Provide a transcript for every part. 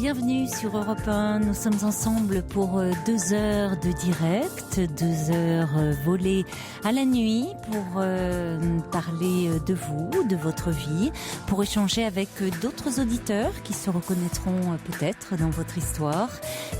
bienvenue sur Europe 1. Nous sommes ensemble pour 2 heures de direct, 2 heures volées à la nuit pour parler de vous, de votre vie, pour échanger avec d'autres auditeurs qui se reconnaîtront peut-être dans votre histoire.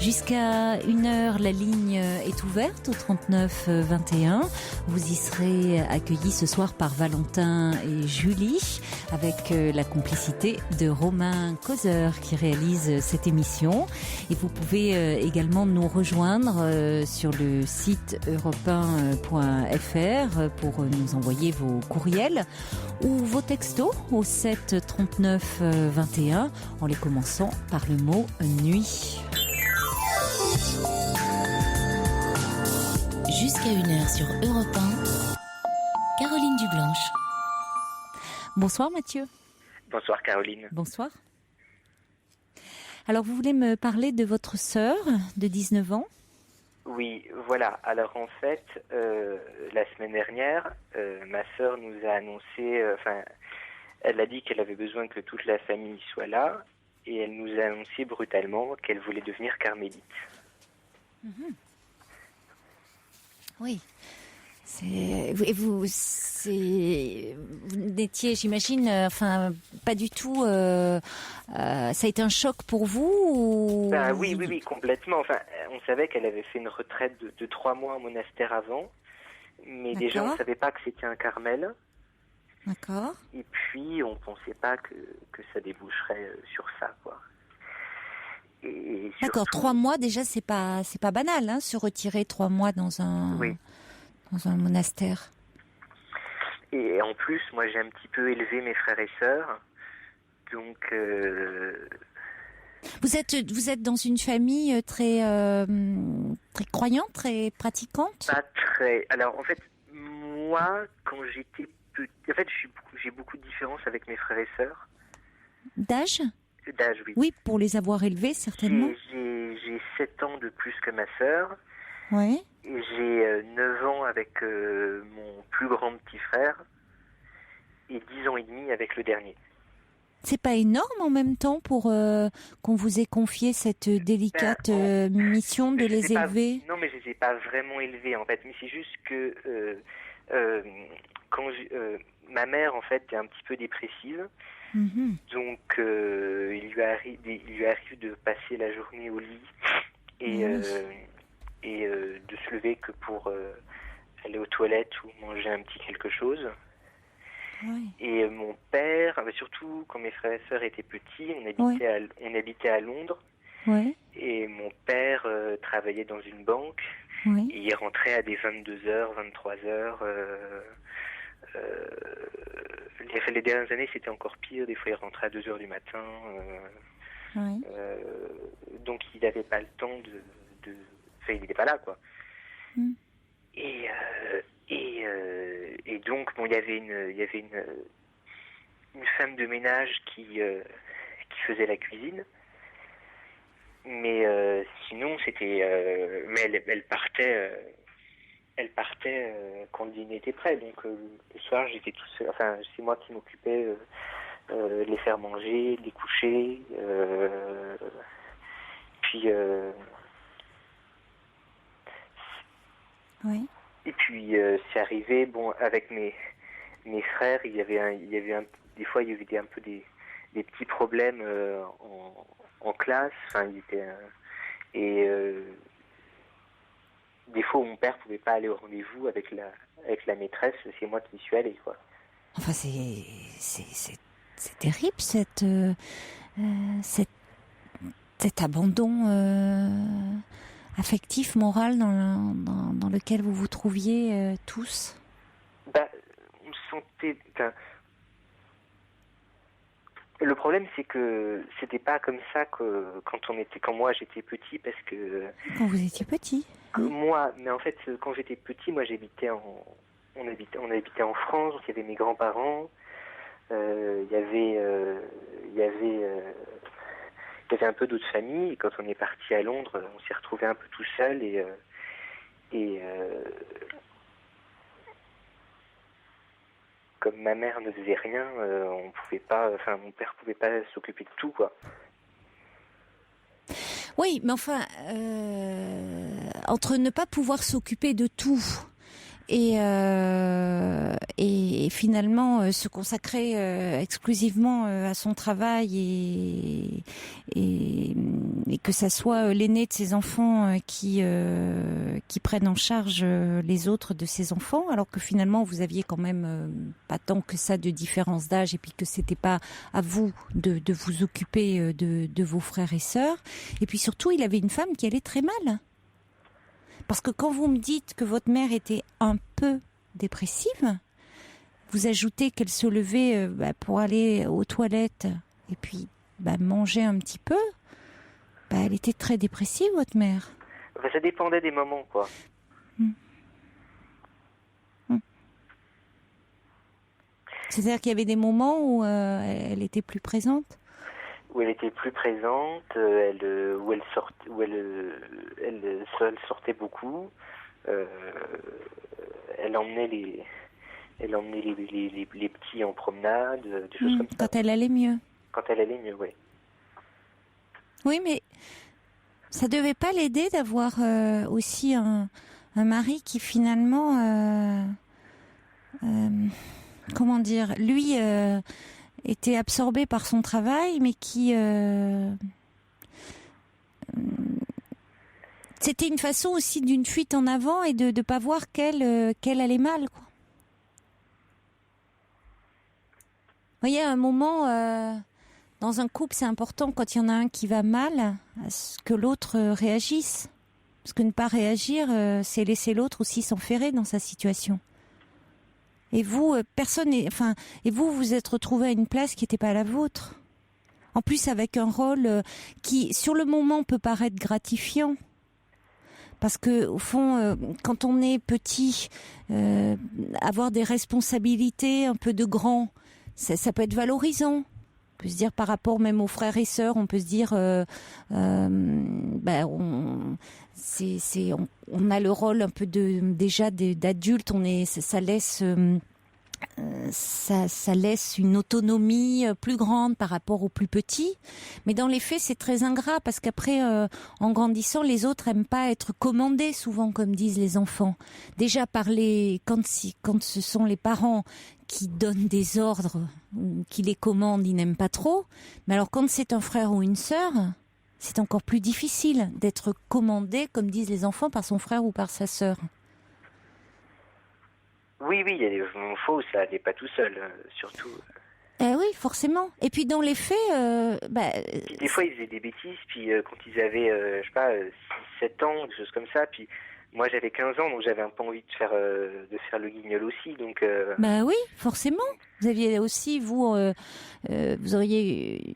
Jusqu'à 1 heure, la ligne est ouverte au 39 21. Vous y serez accueillis ce soir par Valentin et Julie, avec la complicité de Romain Causeur qui réalise cette émission. Et vous pouvez également nous rejoindre sur le site europe1.fr pour nous envoyer vos courriels ou vos textos au 7 39 21 en les commençant par le mot nuit. Jusqu'à 1 heure sur Europe 1, Caroline Dublanche. Bonsoir Mathieu. Bonsoir Caroline. Bonsoir. Alors vous voulez me parler de votre sœur de 19 ans ? Oui, voilà. Alors en fait, la semaine dernière, ma sœur nous a annoncé, elle a dit qu'elle avait besoin que toute la famille soit là, et elle nous a annoncé brutalement qu'elle voulait devenir carmélite. Oui. Vous n'étiez, j'imagine, pas du tout. Ça a été un choc pour vous ou... Oui, complètement. Enfin, on savait qu'elle avait fait une retraite de 3 mois en monastère avant, mais déjà on savait pas que c'était un Carmel. D'accord. Et puis on pensait pas que ça déboucherait sur ça, quoi. Et D'accord. 3 mois déjà, c'est pas banal, hein, se retirer 3 mois dans un monastère. Et en plus, moi, j'ai un petit peu élevé mes frères et sœurs, donc. Vous êtes dans une famille très croyante, très pratiquante ? Pas très. Alors, en fait, moi, quand j'étais petit, en fait, j'ai beaucoup de différences avec mes frères et sœurs. D'âge ? D'âge, oui. Oui, pour les avoir élevés, certainement. J'ai 7 ans de plus que ma sœur. Oui. Et j'ai 9 ans avec mon plus grand petit frère et 10 ans et demi avec le dernier. C'est pas énorme en même temps pour qu'on vous ait confié cette délicate mission de les élever ? Non, mais je les ai pas vraiment élevés en fait. Mais c'est juste que ma mère en fait est un petit peu dépressive. Mm-hmm. Donc il lui arrive de passer la journée au lit et de se lever que pour aller aux toilettes ou manger un petit quelque chose. Oui. Et mon père, surtout quand mes frères et sœurs étaient petits, on habitait à Londres. Oui. Et mon père travaillait dans une banque. Oui. Et il rentrait à des 22h, 23h. Les dernières années, c'était encore pire. Des fois, il rentrait à 2h du matin. Oui. Donc, il n'avait pas le temps de... Enfin, il n'était pas là, quoi. Mm. Et donc, bon, il y avait une femme de ménage qui faisait la cuisine. Mais sinon, c'était... mais elle partait quand le dîner était prêt. Donc, le soir, j'étais tout seul. Enfin, c'est moi qui m'occupais de les faire manger, de les coucher. Puis... Oui. Et puis c'est arrivé, bon, avec mes frères, des fois il y avait un peu des petits problèmes en classe. Enfin, des fois mon père pouvait pas aller au rendez-vous avec la maîtresse, c'est moi qui y suis allé, quoi. Enfin, c'est terrible cet abandon affectif, moral dans lequel vous vous trouviez tous. On se sentait... Le problème, c'est que c'était pas comme ça quand moi j'étais petit, parce que... Quand vous étiez petit. Moi, mais en fait, quand j'étais petit, moi on habitait en France, donc il y avait mes grands-parents, il y avait un peu d'autres familles, et quand on est parti à Londres, on s'est retrouvé un peu tout seul, et comme ma mère ne faisait rien, on pouvait pas, enfin mon père pouvait pas s'occuper de tout, quoi. Oui, mais enfin, entre ne pas pouvoir s'occuper de tout et finalement se consacrer exclusivement à son travail et que ça soit l'aîné de ses enfants qui prennent en charge les autres de ses enfants, alors que finalement vous aviez quand même pas tant que ça de différence d'âge et puis que c'était pas à vous de vous occuper de vos frères et sœurs. Et puis surtout, il avait une femme qui allait très mal. Parce que quand vous me dites que votre mère était un peu dépressive, vous ajoutez qu'elle se levait pour aller aux toilettes et puis manger un petit peu, elle était très dépressive, votre mère. Enfin, ça dépendait des moments, quoi. C'est-à-dire qu'il y avait des moments où elle était plus présente? Où elle était plus présente, où elle sortait beaucoup. Elle emmenait les petits en promenade, des choses comme ça. Quand elle allait mieux. Quand elle allait mieux, oui. Oui, mais ça devait pas l'aider d'avoir aussi un mari qui finalement, comment dire, lui était absorbé par son travail, mais qui c'était une façon aussi d'une fuite en avant et de pas voir qu'elle allait mal, quoi. Vous voyez, à un moment, dans un couple, c'est important quand il y en a un qui va mal, à ce que l'autre réagisse. Parce que ne pas réagir, c'est laisser l'autre aussi s'enferrer dans sa situation. Et vous, vous vous êtes retrouvé à une place qui n'était pas la vôtre. En plus, avec un rôle qui, sur le moment, peut paraître gratifiant. Parce que, au fond, quand on est petit, avoir des responsabilités un peu de grand, ça peut être valorisant. On peut se dire, par rapport même aux frères et sœurs, on peut se dire, on a le rôle un peu d'adulte. Ça laisse une autonomie plus grande par rapport aux plus petits, mais dans les faits c'est très ingrat parce qu'après en grandissant les autres aiment pas être commandés souvent, comme disent les enfants. Déjà quand ce sont les parents qui donnent des ordres ou qui les commandent, ils n'aiment pas trop, mais alors quand c'est un frère ou une sœur, c'est encore plus difficile d'être commandé, comme disent les enfants, par son frère ou par sa sœur. Oui, il y a des moments où ça n'est pas tout seul, surtout. Oui, forcément. Et puis dans les faits... Puis des fois, ils faisaient des bêtises, puis quand ils avaient, 7 ans, des choses comme ça, puis moi j'avais 15 ans, donc j'avais un peu envie de faire le guignol aussi, donc... oui, forcément. Vous aviez aussi, vous auriez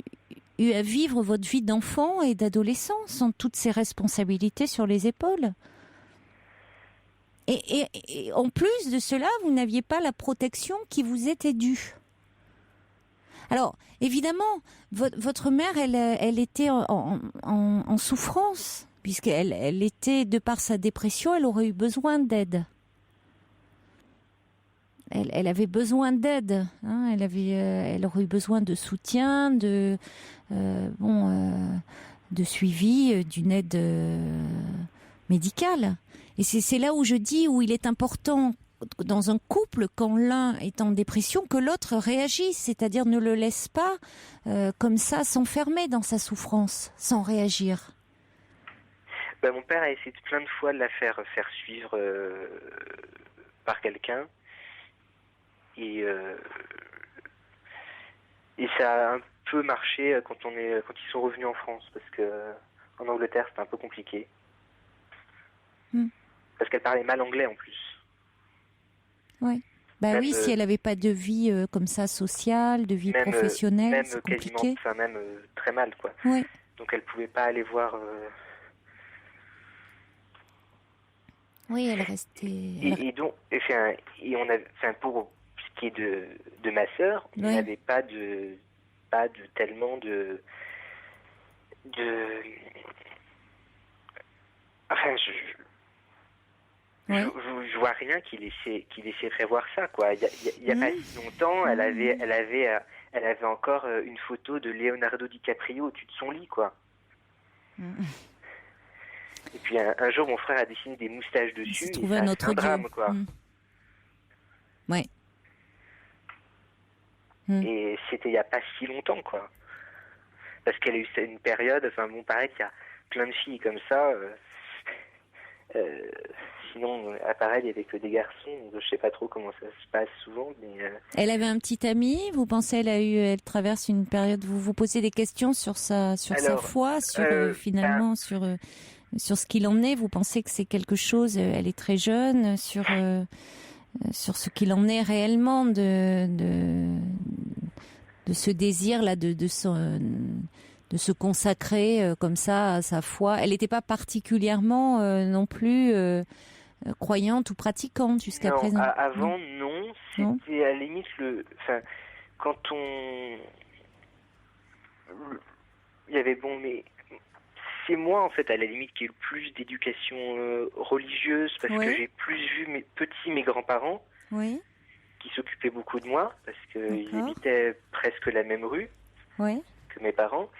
eu à vivre votre vie d'enfant et d'adolescent, sans toutes ces responsabilités sur les épaules. Et en plus de cela, vous n'aviez pas la protection qui vous était due. Alors, évidemment, votre mère, elle était en souffrance, puisqu'elle était, de par sa dépression, elle aurait eu besoin d'aide. Elle avait besoin d'aide. Hein, elle aurait eu besoin de soutien, de suivi, d'une aide médicale. Et c'est là où je dis, où il est important dans un couple, quand l'un est en dépression, que l'autre réagisse, c'est-à-dire ne le laisse pas comme ça s'enfermer dans sa souffrance, sans réagir. Mon père a essayé plein de fois de la faire suivre par quelqu'un, et ça a un peu marché quand ils sont revenus en France, parce que en Angleterre c'était un peu compliqué. Parce qu'elle parlait mal anglais en plus. Ouais. Oui, si elle n'avait pas de vie comme ça sociale, de vie professionnelle, c'est compliqué. Même très mal, quoi. Ouais. Donc elle pouvait pas aller voir. Oui, elle restait. Et on avait, pour ce qui est de ma sœur, on n'avait pas tellement de. Enfin, je vois rien qui laissait prévoir ça, quoi. Il y a pas si longtemps, elle avait encore une photo de Leonardo DiCaprio au-dessus de son lit, quoi. Et puis un jour, mon frère a dessiné des moustaches Il dessus. s'est Et trouvé ça, un c'est autre un Dieu. drame, quoi. Ouais. Et c'était il n'y a pas si longtemps, quoi. Parce qu'elle a eu une période, enfin bon, pareil, il y a plein de filles comme ça. Sinon, à pareil, il n'y avait que des garçons. Donc je sais pas trop comment ça se passe souvent, mais... Elle avait un petit ami. Vous pensez elle traverse une période. Vous vous posez des questions sur sa foi, sur finalement sur ce qu'il en est. Vous pensez que c'est quelque chose. Elle est très jeune sur ce qu'il en est réellement de ce désir là de se consacrer comme ça à sa foi. Elle n'était pas particulièrement non plus croyante ou pratiquante jusqu'à non, présent. Avant, non. Non. C'était à la limite enfin, quand on... Il y avait mais c'est moi en fait à la limite qui ai eu le plus d'éducation religieuse parce Oui. que j'ai plus vu mes grands-parents Oui. qui s'occupaient beaucoup de moi parce qu'ils D'accord. habitaient presque la même rue Oui. que mes parents.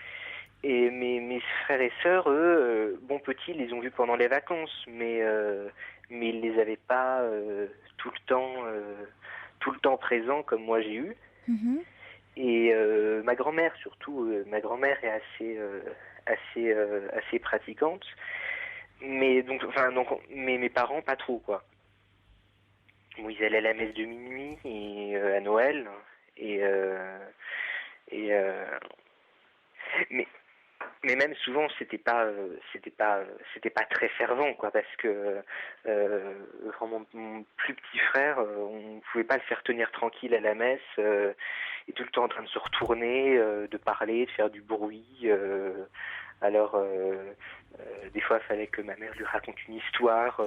Et mes frères et sœurs, eux, petits, ils les ont vus pendant les vacances, mais ils les avaient pas tout le temps présents comme moi j'ai eu. Mhm. Et ma grand-mère surtout, ma grand-mère est assez pratiquante, mais mais mes parents pas trop quoi. Bon, ils allaient à la messe de minuit et à Noël et mais même souvent c'était pas très fervent quoi parce que vraiment mon plus petit frère on pouvait pas le faire tenir tranquille à la messe et tout le temps en train de se retourner de parler de faire du bruit alors des fois il fallait que ma mère lui raconte une histoire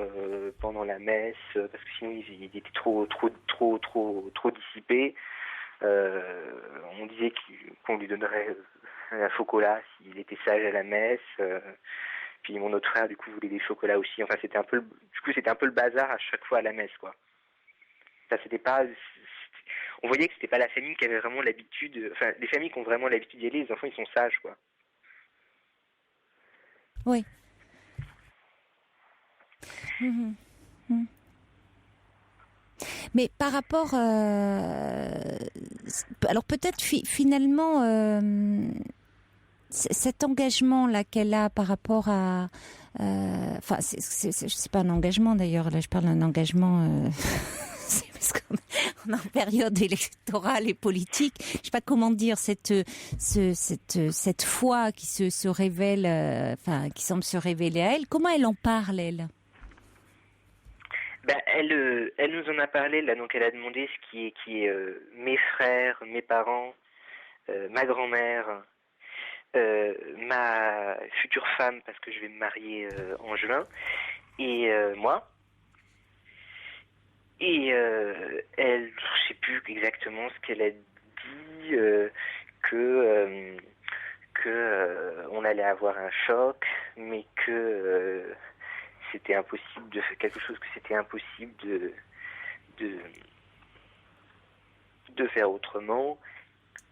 pendant la messe parce que sinon il était trop dissipé. On disait qu'on lui donnerait un chocolat s'il était sage à la messe. Puis mon autre frère, du coup, voulait des chocolats aussi. Enfin, c'était un peu le bazar à chaque fois à la messe, quoi. Ça, on voyait que c'était pas la famille qui avait vraiment l'habitude. Enfin, les familles qui ont vraiment l'habitude d'y aller, les enfants, ils sont sages, quoi. Oui. Mhm. Mhm. Mais par rapport, alors peut-être finalement, cet engagement là qu'elle a par rapport à, enfin, c'est pas un engagement d'ailleurs. Là, je parle d'un engagement. C'est parce qu'on est en période électorale et politique. Je sais pas comment dire cette foi qui se révèle, enfin, qui semble se révéler à elle. Comment elle en parle, elle? Elle nous en a parlé là, donc elle a demandé ce qui est mes frères, mes parents, ma grand-mère, ma future femme parce que je vais me marier en juin et moi. Et elle, je sais plus exactement ce qu'elle a dit, que on allait avoir un choc, mais que c'était impossible de faire quelque chose, que c'était impossible de faire autrement,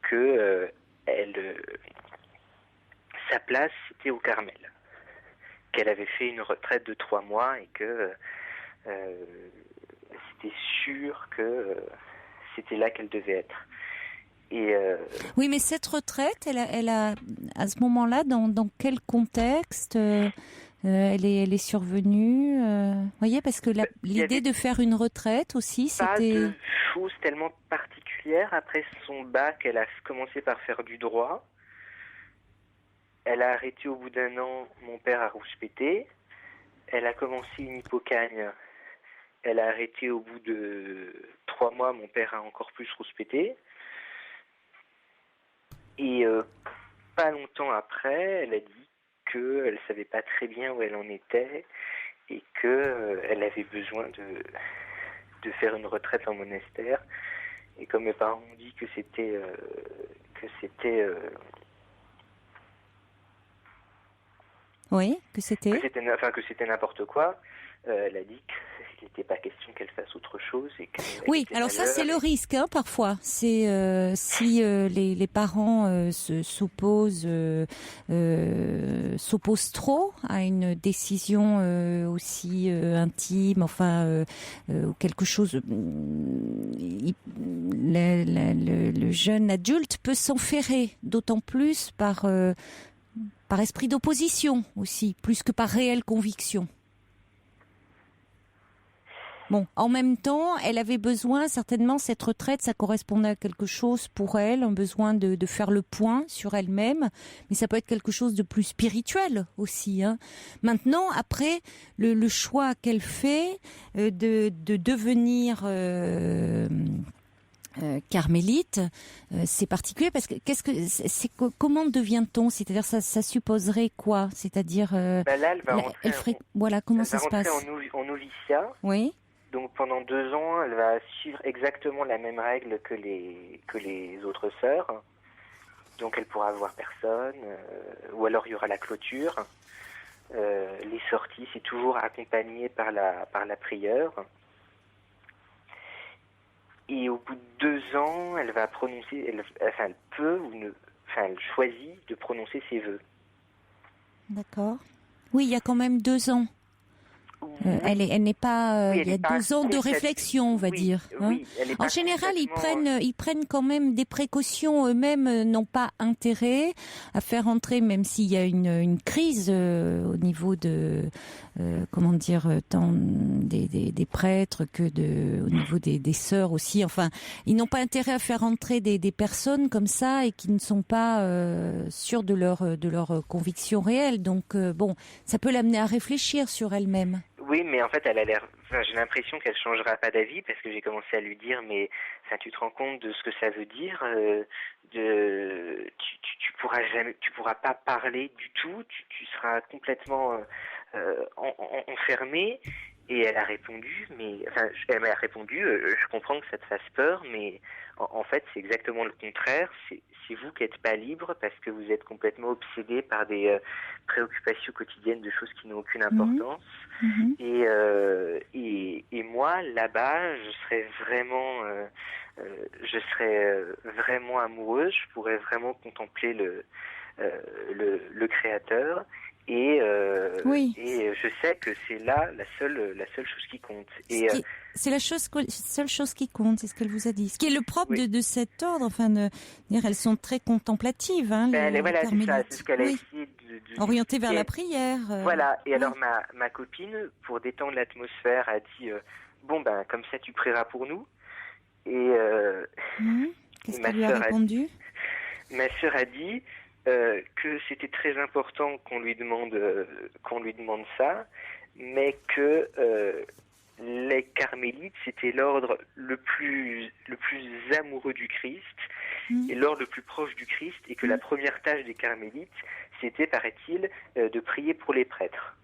que sa place c'était au Carmel, qu'elle avait fait une retraite de 3 mois et que c'était sûr que c'était là qu'elle devait être. Et oui, mais cette retraite, elle a à ce moment-là, dans quel contexte elle est survenue vous voyez, parce que l'idée de faire une retraite aussi, pas c'était... de choses tellement particulières. Après son bac, elle a commencé par faire du droit. Elle a arrêté au bout d'1 an, mon père a rouspété. Elle a commencé une hypocagne. Elle a arrêté au bout de 3 mois, mon père a encore plus rouspété. Et pas longtemps après, elle a dit qu'elle savait pas très bien où elle en était et que elle avait besoin de faire une retraite en monastère. Et comme mes parents ont dit que c'était Oui, que c'était... que c'était n'importe quoi, Elle a dit qu'il n'était pas question qu'elle fasse autre chose. Et oui, alors ça c'est le risque parfois. C'est si les parents s'opposent trop à une décision aussi intime, enfin ou quelque chose. Le jeune adulte peut s'enferrer, d'autant plus par esprit d'opposition aussi, plus que par réelle conviction. Bon, en même temps, elle avait besoin, certainement, cette retraite, ça correspondait à quelque chose pour elle, un besoin de faire le point sur elle-même, mais ça peut être quelque chose de plus spirituel aussi. Maintenant, après, le choix qu'elle fait de devenir carmélite, c'est particulier parce que comment devient-on? C'est-à-dire ça supposerait quoi? C'est-à-dire là, elle va rentrer, voilà, comment ça se passe? En noviciat. Oui. Donc pendant 2 ans, elle va suivre exactement la même règle que les autres sœurs. Donc elle pourra voir personne, ou alors il y aura la clôture. Les sorties, c'est toujours accompagné par la prieure. Et au bout de 2 ans, elle va prononcer, elle peut elle choisit de prononcer ses vœux. D'accord. Oui, il y a quand même 2 ans. Elle n'est pas. Il y a 2 ans de réflexion, on va dire. Oui, en général, ils prennent quand même des précautions eux-mêmes. N'ont pas intérêt à faire entrer, même s'il y a une crise au niveau de comment dire, tant des prêtres que au niveau des sœurs aussi. Enfin, ils n'ont pas intérêt à faire entrer des personnes comme ça et qui ne sont pas sûres de leur conviction réelle. Donc bon, ça peut l'amener à réfléchir sur elle-même. Oui, mais en fait, elle a l'air. J'ai l'impression qu'elle changera pas d'avis parce que j'ai commencé à lui dire, mais tu te rends compte de ce que ça veut dire tu pourras pas parler du tout. Tu seras complètement enfermé. Et elle a répondu, elle m'a répondu, je comprends que ça te fasse peur, mais en fait, c'est exactement le contraire. C'est vous qui n'êtes pas libre parce que vous êtes complètement obsédé par des préoccupations quotidiennes de choses qui n'ont aucune importance. Mmh. Et moi, là-bas, je serais vraiment amoureuse. Je pourrais vraiment contempler le Créateur. Et je sais que c'est là la seule chose qui compte. C'est la seule chose qui compte, c'est ce qu'elle vous a dit. Ce qui est le propre de cet ordre, elles sont très contemplatives, les voilà, carmélites. c'est ce qu'elle a essayé de orientée vers la prière. Voilà. Et alors ma copine, pour détendre l'atmosphère, a dit comme ça tu prieras pour nous. Et qu'est-ce qu'elle lui a répondu? Ma sœur a dit que c'était très important qu'on lui demande ça, mais que les carmélites c'était l'ordre le plus amoureux du Christ et l'ordre le plus proche du Christ, et que la première tâche des carmélites c'était, paraît-il, de prier pour les prêtres.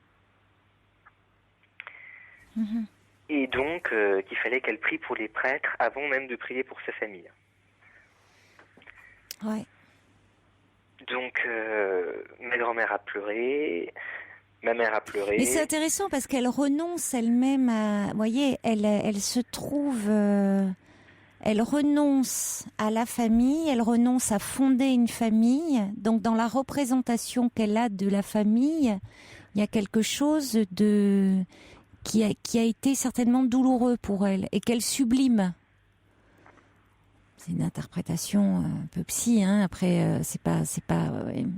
Et donc qu'il fallait qu'elle prie pour les prêtres avant même de prier pour sa famille. Ouais. Donc, ma grand-mère a pleuré, ma mère a pleuré. Mais c'est intéressant parce qu'elle renonce elle-même à... Vous voyez, elle se trouve... elle renonce à la famille, elle renonce à fonder une famille. Donc, dans la représentation qu'elle a de la famille, il y a quelque chose qui a été certainement douloureux pour elle et qu'elle sublime. C'est une interprétation un peu psy, après c'est pas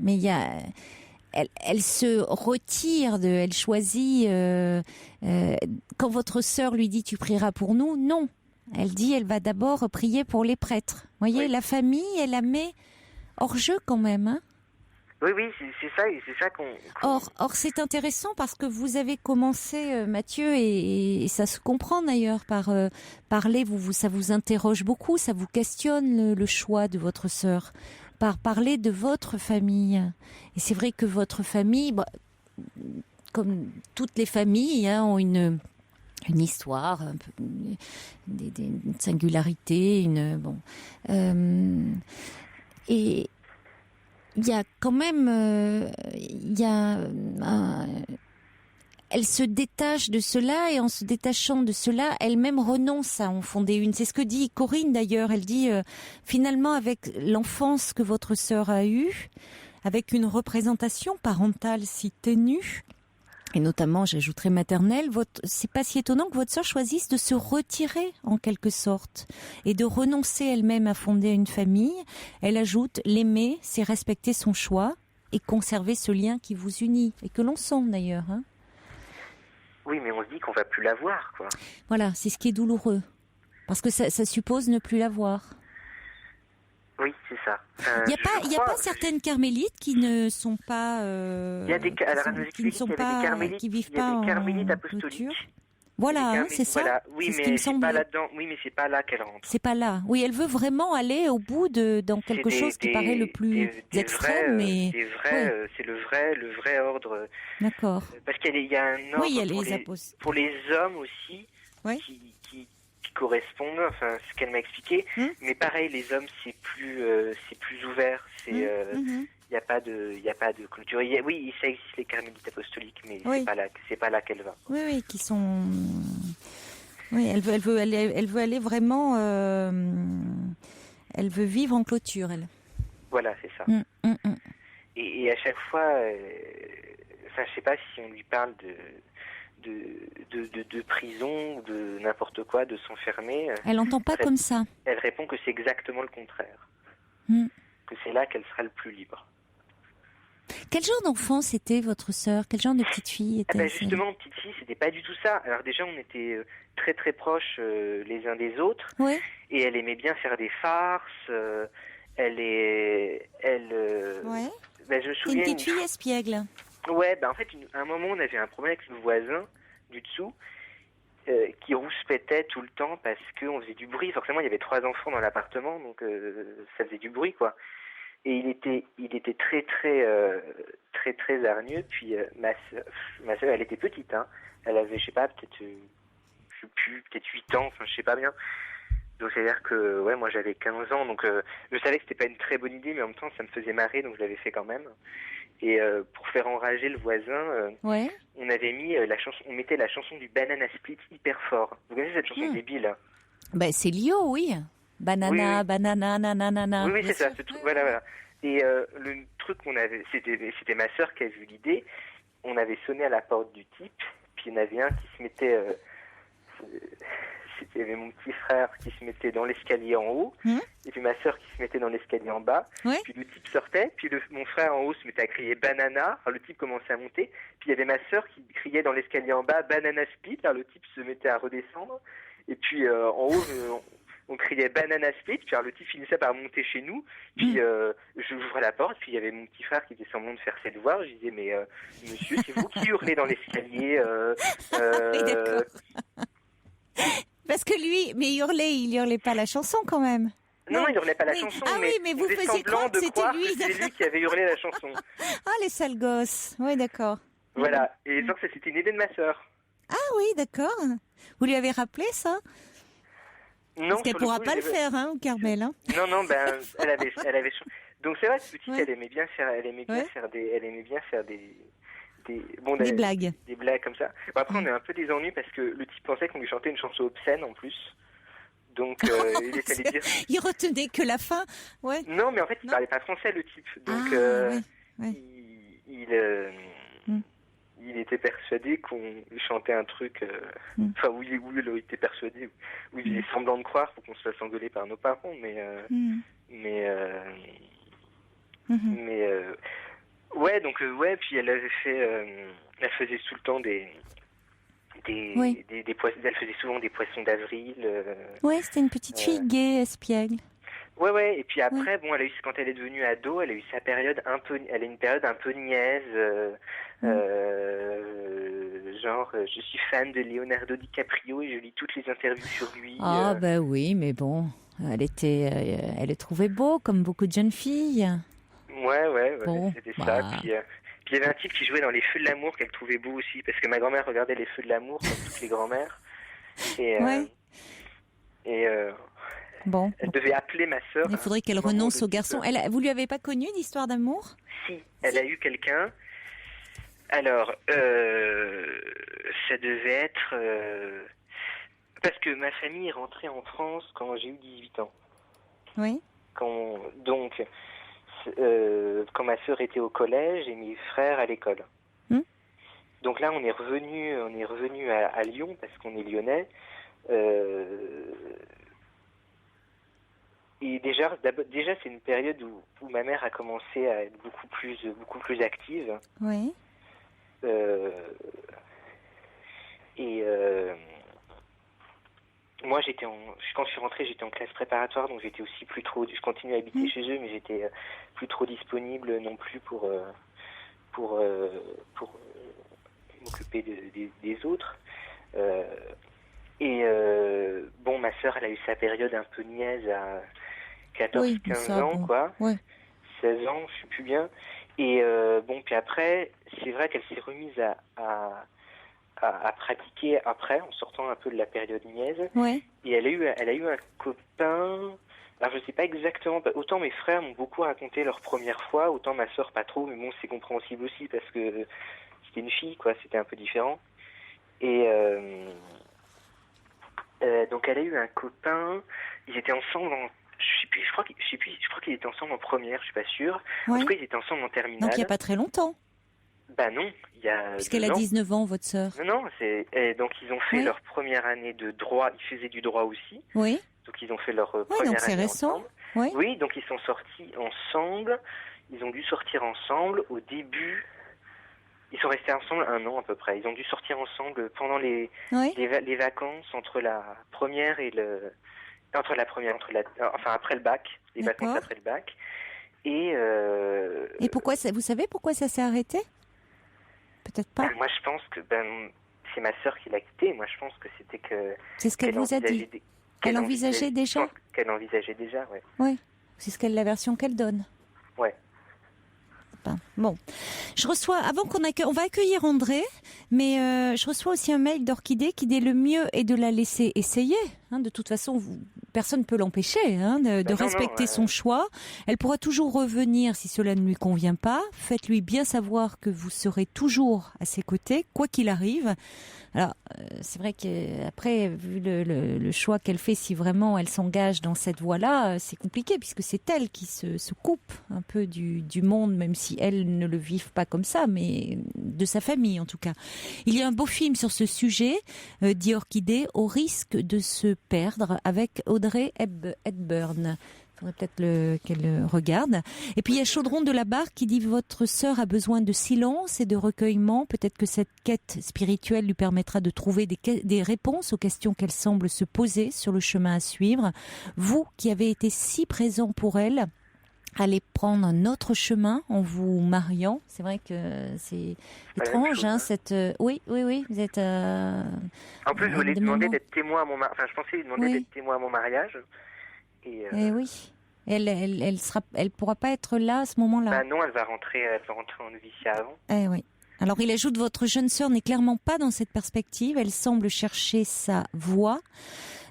mais il y a elle se retire elle choisit quand votre sœur lui dit tu prieras pour nous, non, elle dit elle va d'abord prier pour les prêtres. Vous voyez, la famille, elle la met hors jeu quand même, Oui, c'est ça qu'on... Or, c'est intéressant parce que vous avez commencé, Mathieu, et ça se comprend d'ailleurs, par parler, ça vous interroge beaucoup, ça vous questionne le choix de votre sœur, par parler de votre famille. Et c'est vrai que votre famille, comme toutes les familles, ont une histoire, un peu, une singularité, et il y a quand même, elle se détache de cela et en se détachant de cela, elle-même renonce à en fonder une. C'est ce que dit Corinne d'ailleurs. Elle dit finalement avec l'enfance que votre sœur a eue, avec une représentation parentale si ténue, et notamment j'ajouterais maternelle, c'est pas si étonnant que votre sœur choisisse de se retirer en quelque sorte et de renoncer elle-même à fonder une famille. Elle ajoute l'aimer, c'est respecter son choix et conserver ce lien qui vous unit et que l'on sent d'ailleurs. Hein. Oui, mais on se dit qu'on va plus la voir, quoi. Voilà, c'est ce qui est douloureux. Parce que ça suppose ne plus la voir. Oui, c'est ça. Il n'y a pas certaines carmélites qui ne sont pas... il y a des carmélites qui vivent pas en apostoliques. Voilà, hein, c'est ça. Voilà. Oui, c'est mais ce qui me c'est semble. pas là-dedans. Oui, mais c'est pas là qu'elle rentre. C'est pas là. Oui, elle veut vraiment aller au bout dans quelque chose qui paraît le plus extrême. C'est le vrai ordre. D'accord. Parce qu'il y a un ordre il y a pour les hommes aussi qui correspondent. Enfin, ce qu'elle m'a expliqué. Mais pareil, les hommes c'est plus ouvert. Il n'y a pas de culture. Oui, ça existe les carmélites apostoliques, mais c'est pas là qu'elle va. Oui, qui sont. Oui, elle veut aller vraiment. Elle veut vivre en clôture, elle. Voilà, c'est ça. Et à chaque fois, je sais pas si on lui parle de prison ou de n'importe quoi, de s'enfermer. Elle n'entend pas comme ça. Elle répond que c'est exactement le contraire. Que c'est là qu'elle sera le plus libre. Quel genre d'enfant c'était votre sœur? Quel genre de petite fille était-elle? Justement, petite fille, c'était pas du tout ça. Alors déjà, on était très très proches les uns des autres. Ouais. Et elle aimait bien faire des farces. Je me souviens. Une petite fille espiègle. Ouais, en fait, à un moment, on avait un problème avec le voisin du dessous qui rouspétait tout le temps parce qu'on faisait du bruit. Forcément, il y avait 3 enfants dans l'appartement, donc ça faisait du bruit, quoi. Et il était très très hargneux. Puis ma sœur, elle était petite, hein. Elle avait, je sais pas, peut-être 8 ans, enfin je sais pas bien. Donc c'est-à-dire que moi j'avais 15 ans, donc je savais que c'était pas une très bonne idée, mais en même temps ça me faisait marrer, donc je l'avais fait quand même. Et pour faire enrager le voisin, on avait mis on mettait la chanson du Banana Split hyper fort. Vous connaissez cette chanson débile? C'est Lio, oui. Banana, banana, nanana. Oui, c'est ça. Voilà. Et le truc qu'on avait, c'était ma sœur qui a vu l'idée. On avait sonné à la porte du type, puis il y en avait un qui se mettait, il y avait mon petit frère qui se mettait dans l'escalier en haut, et puis ma sœur qui se mettait dans l'escalier en bas. Puis le type sortait, puis mon frère en haut se mettait à crier banana. Alors le type commençait à monter, puis il y avait ma sœur qui criait dans l'escalier en bas banana split. Alors le type se mettait à redescendre, et puis en haut on criait banana split, puis alors le type finissait par monter chez nous, puis j'ouvrais la porte, puis il y avait mon petit frère qui faisait semblant de faire ses devoirs. Je disais mais monsieur, c'est vous qui hurlez dans l'escalier Oui, d'accord. Parce que lui, mais il hurlait pas la chanson quand même. Non, il hurlait pas la chanson, mais vous faisiez croire que c'était lui. C'était lui qui avait hurlé la chanson. Ah, les sales gosses. Oui, d'accord. Voilà, et donc ça c'était une idée de ma sœur. Ah oui, d'accord. Vous lui avez rappelé ça? Non, parce qu'elle pourra pas le faire, hein, Carmel. Hein. Non, elle avait. Donc c'est vrai que petite, elle aimait bien faire des blagues. Des blagues comme ça. Bon, après, on a un peu des ennuis parce que le type pensait qu'on lui chantait une chanson obscène en plus. Donc, il est allé dire. Il retenait que la fin, ouais. Non, mais en fait, il parlait pas français, le type. Donc, il était persuadé qu'on chantait un truc. Enfin, où il était persuadé, où il faisait semblant de croire pour qu'on se fasse engueuler par nos parents, puis elle avait fait, elle faisait tout le temps des poissons, elle faisait souvent des poissons d'avril. C'était une petite fille gaie, espiègle. Ouais, et puis après, quand elle est devenue ado, elle a eu sa période elle a une période un peu niaise, genre, je suis fan de Leonardo DiCaprio et je lis toutes les interviews sur lui. Ah, oui, mais bon, elle le trouvait beau, comme beaucoup de jeunes filles. Ouais, bon, c'était ça. Puis il y avait un type qui jouait dans Les Feux de l'amour qu'elle trouvait beau aussi, parce que ma grand-mère regardait Les Feux de l'amour, comme toutes les grand-mères. Bon. Elle devait appeler ma sœur. Il faudrait qu'elle renonce au garçon. Vous lui avez pas connu d'histoire d'amour? Si, elle a eu quelqu'un. Alors, ça devait être... parce que ma famille est rentrée en France quand j'ai eu 18 ans. Oui. Donc, quand ma sœur était au collège et mes frères à l'école. Donc là, on est revenu à Lyon parce qu'on est lyonnais. Et déjà, c'est une période où ma mère a commencé à être beaucoup plus active. Oui. Moi, quand je suis rentrée, j'étais en classe préparatoire, donc j'étais aussi plus trop. Je continuais à habiter chez eux, mais j'étais plus trop disponible non plus pour m'occuper des autres. Bon, ma sœur, elle a eu sa période un peu niaise à 14-15 ans, quoi. Ouais. 16 ans, je sais plus bien. Et puis après, c'est vrai qu'elle s'est remise à pratiquer après, en sortant un peu de la période niaise. Ouais. Et elle a eu un copain. Alors je sais pas exactement. Autant mes frères m'ont beaucoup raconté leur première fois, autant ma sœur pas trop. Mais bon, c'est compréhensible aussi parce que c'était une fille, quoi. C'était un peu différent. Et donc elle a eu un copain. Ils étaient ensemble je crois qu'ils étaient ensemble en première. Je suis pas sûre. Ouais. En tout cas, ils étaient ensemble en terminale. Donc il y a pas très longtemps. Bah non, il y a. Puisqu'elle a 19 ans, votre sœur. Non, donc ils ont fait leur première année de droit. Ils faisaient du droit aussi. Oui. Donc ils ont fait leur première année. Donc c'est récent. Ensemble. Oui, donc ils sont sortis ensemble. Ils ont dû sortir ensemble au début. Ils sont restés ensemble 1 an à peu près. Ils ont dû sortir ensemble pendant les vacances entre la première et enfin après le bac, les vacances après le bac. Et pourquoi vous savez pourquoi ça s'est arrêté? Peut-être pas. Moi, je pense que c'est ma sœur qui l'a quitté. Moi, je pense que c'était que. C'est ce qu'elle vous a dit. Elle envisageait déjà. Je pense qu'elle envisageait déjà, oui. Oui, c'est la version qu'elle donne. Ouais. Bon, je reçois, on va accueillir André, mais je reçois aussi un mail d'Orchidée qui dit le mieux est de la laisser essayer. De toute façon, personne ne peut l'empêcher de respecter son choix. Elle pourra toujours revenir si cela ne lui convient pas. Faites-lui bien savoir que vous serez toujours à ses côtés, quoi qu'il arrive. Alors, c'est vrai qu'après, vu le choix qu'elle fait, si vraiment elle s'engage dans cette voie-là, c'est compliqué puisque c'est elle qui se coupe un peu du monde, même si elle ne le vive pas comme ça, mais de sa famille en tout cas. Il y a un beau film sur ce sujet, dit Orchidée, au risque de se perdre, avec Audrey Hepburn. Il faudrait peut-être qu'elle regarde. Et puis il y a Chaudron de la Barre qui dit votre sœur a besoin de silence et de recueillement. Peut-être que cette quête spirituelle lui permettra de trouver des réponses aux questions qu'elle semble se poser sur le chemin à suivre. Vous qui avez été si présent pour elle, allez prendre un autre chemin en vous mariant. C'est vrai que c'est étrange, cette. Oui, vous êtes. En plus, je voulais demander d'être témoin à mon mariage. Enfin, je pensais lui demander d'être témoin à mon mariage. Et oui. Elle pourra pas être là à ce moment-là. Non, elle va rentrer en noviciat avant. Oui. Alors il ajoute votre jeune sœur n'est clairement pas dans cette perspective. Elle semble chercher sa voie.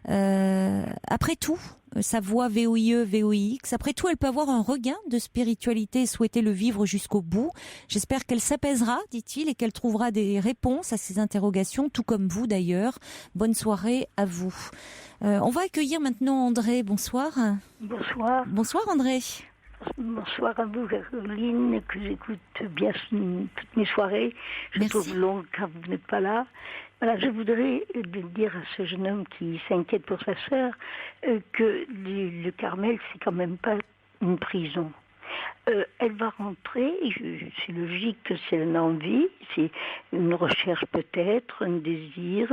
Après tout, sa voie VOIE, VOIX. Après tout, elle peut avoir un regain de spiritualité et souhaiter le vivre jusqu'au bout. J'espère qu'elle s'apaisera, dit-il, et qu'elle trouvera des réponses à ses interrogations, tout comme vous d'ailleurs. Bonne soirée à vous. On va accueillir maintenant André. Bonsoir. Bonsoir. Bonsoir André. Bonsoir à vous, Caroline, que j'écoute bien toutes mes soirées. Je trouve long quand vous n'êtes pas là. Voilà, je voudrais dire à ce jeune homme qui s'inquiète pour sa sœur que le Carmel, c'est quand même pas une prison. Elle va rentrer, c'est logique que si elle en a envie, c'est une recherche peut-être, un désir,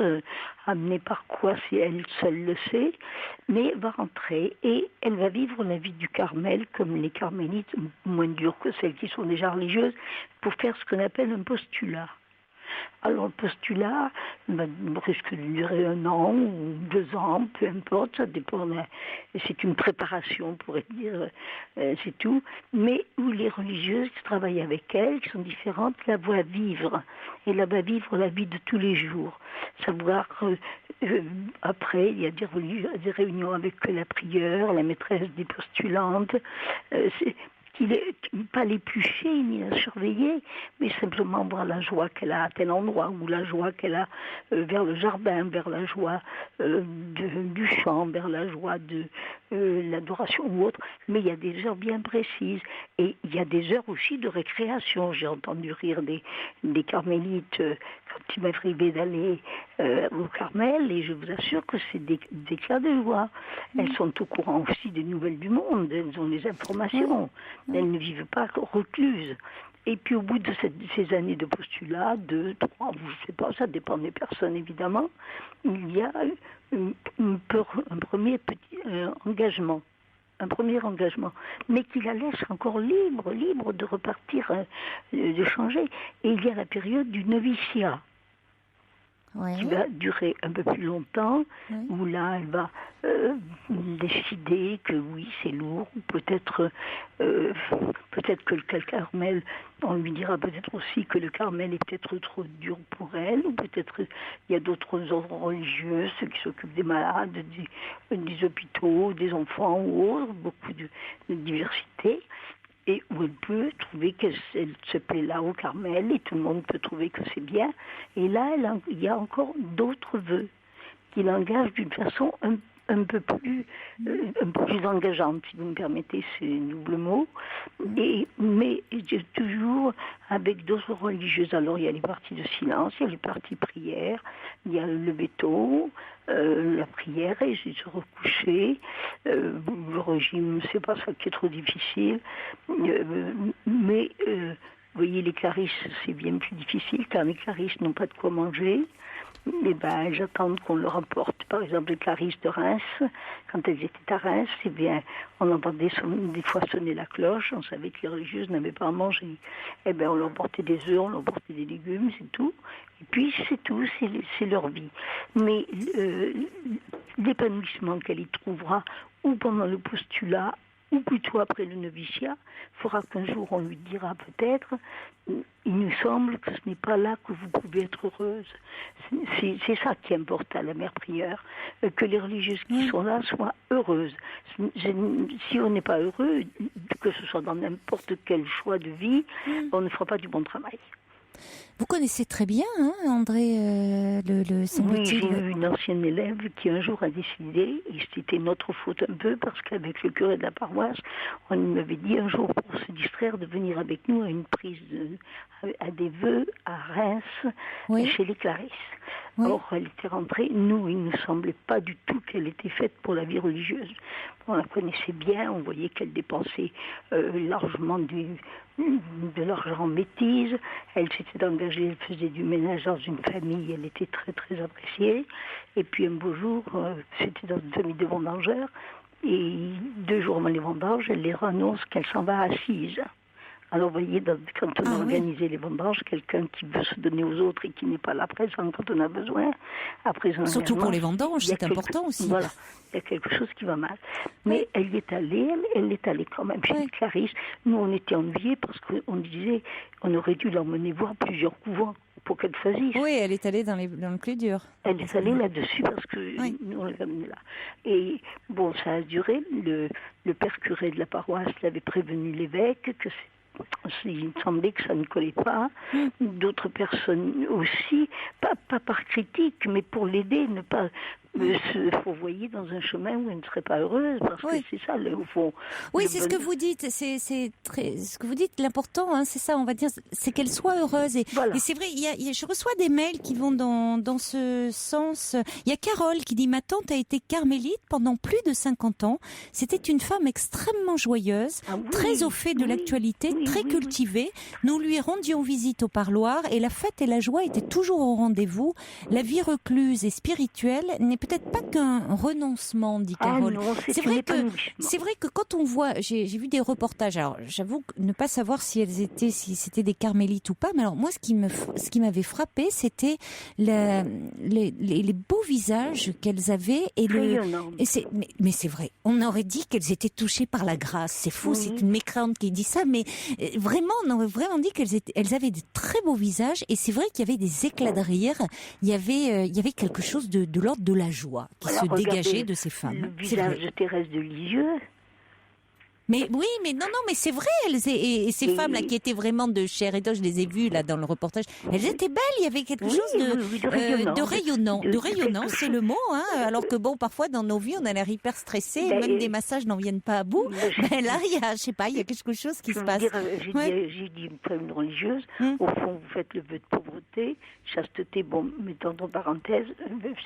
amené par quoi, si elle seule le sait, mais elle va rentrer et elle va vivre la vie du Carmel comme les carmélites, moins dures que celles qui sont déjà religieuses, pour faire ce qu'on appelle un postulat. Alors le postulat risque de durer 1 an ou 2 ans, peu importe, ça dépend. C'est une préparation, on pourrait dire, c'est tout. Mais où les religieuses qui travaillent avec elle, qui sont différentes, la voient vivre. Et la voient vivre la vie de tous les jours. Savoir, après, il y a des réunions avec la prieure, la maîtresse des postulantes, pas l'éplucher ni la surveiller, mais simplement voir la joie qu'elle a à tel endroit, ou la joie qu'elle a vers le jardin, vers la joie du chant, vers la joie de l'adoration ou autre. Mais il y a des heures bien précises. Et il y a des heures aussi de récréation. J'ai entendu rire des carmélites quand il m'est arrivé d'aller au Carmel, et je vous assure que c'est des éclats de joie. Elles sont au courant aussi des nouvelles du monde, elles ont les informations, elles ne vivent pas recluses. Et puis au bout de ces années de postulat, 2, 3, je ne sais pas, ça dépend des personnes évidemment, il y a un premier petit engagement. Un premier engagement, mais qui la laisse encore libre de repartir, de changer. Et il y a la période du noviciat, qui va durer un peu plus longtemps, où là, elle va décider que oui, c'est lourd, ou peut-être que le Carmel, on lui dira peut-être aussi que le Carmel est peut-être trop dur pour elle, ou peut-être il y a d'autres ordres religieux, ceux qui s'occupent des malades, des hôpitaux, des enfants ou autres, beaucoup de diversité. Et où elle peut trouver qu'elle se plaît là au Carmel, et tout le monde peut trouver que c'est bien. Et là, il y a encore d'autres vœux qui l'engagent d'une façon un peu plus engageante, si vous me permettez ce double mot, mais toujours avec d'autres religieuses. Alors il y a les parties de silence, il y a les parties prière, il y a le lever tôt, la prière et se recoucher, le régime, c'est pas ça qui est trop difficile, mais vous voyez, les clarisses, c'est bien plus difficile, car les clarisses n'ont pas de quoi manger. Eh ben, elles attendent qu'on leur apporte, par exemple, les clarisses de Reims. Quand elles étaient à Reims, eh bien, on entendait des fois sonner la cloche, on savait que les religieuses n'avaient pas à manger. Eh bien, on leur portait des œufs, on leur portait des légumes, c'est tout. Et puis, c'est tout, c'est leur vie. Mais l'épanouissement qu'elle y trouvera, ou pendant le postulat, ou plutôt après le noviciat, fera qu'un jour on lui dira peut-être, il nous semble que ce n'est pas là que vous pouvez être heureuse. C'est ça qui importe à la mère prieure, que les religieuses qui sont là soient heureuses. Si on n'est pas heureux, que ce soit dans n'importe quel choix de vie, on ne fera pas du bon travail. Vous connaissez très bien, hein, André, Oui, j'ai eu une ancienne élève qui un jour a décidé, et c'était notre faute un peu, parce qu'avec le curé de la paroisse, on m'avait dit un jour pour se distraire de venir avec nous à une prise à des vœux à Reims, chez les Clarisses. Oui. Or, elle était rentrée, nous, il ne semblait pas du tout qu'elle était faite pour la vie religieuse. On la connaissait bien, on voyait qu'elle dépensait largement de l'argent en bêtises. Elle s'était engagée, elle faisait du ménage dans une famille, elle était très très appréciée. Et puis un beau jour, c'était dans une famille de vendangeurs, et 2 jours avant les vendanges, elle leur annonce qu'elle s'en va assise. Alors, vous voyez, quand on a organisé les vendanges, quelqu'un qui veut se donner aux autres et qui n'est pas là présent quand on a besoin, après son surtout pour les vendanges, c'est important aussi. Voilà, il y a quelque chose qui va mal. Mais elle est allée quand même chez Clarisse. Nous, on était ennuyés parce qu'on disait, on aurait dû l'emmener voir plusieurs couvents pour qu'elle choisisse. Oui, elle est allée dans le plus dur. Elle est allée là-dessus parce que nous, on l'avait amenée là. Et bon, ça a duré. Le père curé de la paroisse l'avait prévenu l'évêque que il me semblait que ça ne collait pas. D'autres personnes aussi, pas par critique, mais pour l'aider, ne pas se fourvoyer dans un chemin où elle ne serait pas heureuse, parce que c'est ça, au fond. Oui, c'est ce que vous dites, c'est très, ce que vous dites, l'important, hein, c'est ça, on va dire, c'est qu'elle soit heureuse. Et c'est vrai, je reçois des mails qui vont dans ce sens. Il y a Carole qui dit, ma tante a été carmélite pendant plus de 50 ans. C'était une femme extrêmement joyeuse, très au fait de l'actualité, très cultivée. Nous lui rendions visite au parloir et la fête et la joie étaient toujours au rendez-vous. La vie recluse et spirituelle n'est peut-être pas qu'un renoncement, dit Carole. Non, c'est vrai que quand on voit, j'ai vu des reportages, alors j'avoue ne pas savoir si c'était des carmélites ou pas, mais alors moi ce qui m'avait frappé, c'était les beaux visages qu'elles avaient mais c'est vrai, on aurait dit qu'elles étaient touchées par la grâce. C'est fou, c'est une mécréante qui dit ça, mais vraiment, on aurait vraiment dit qu'elles avaient de très beaux visages, et c'est vrai qu'il y avait des éclats de rire, il y avait quelque chose de l'ordre de la joie qui se dégageait de ces femmes. Le visage de Thérèse de Lisieux. Mais oui, mais non, mais c'est vrai. Et ces femmes là qui étaient vraiment de chair et d'os, je les ai vues là dans le reportage. Elles étaient belles. Il y avait quelque chose de rayonnant. C'est le mot. Hein, alors que bon, parfois dans nos vies, on a l'air hyper stressé. Même des massages n'en viennent pas à bout. Mais là, il y a, je sais pas, il y a quelque chose qui se passe. J'ai dit une religieuse. Au fond, vous faites le vœu de pauvreté, chasteté. Bon, mettons entre parenthèses,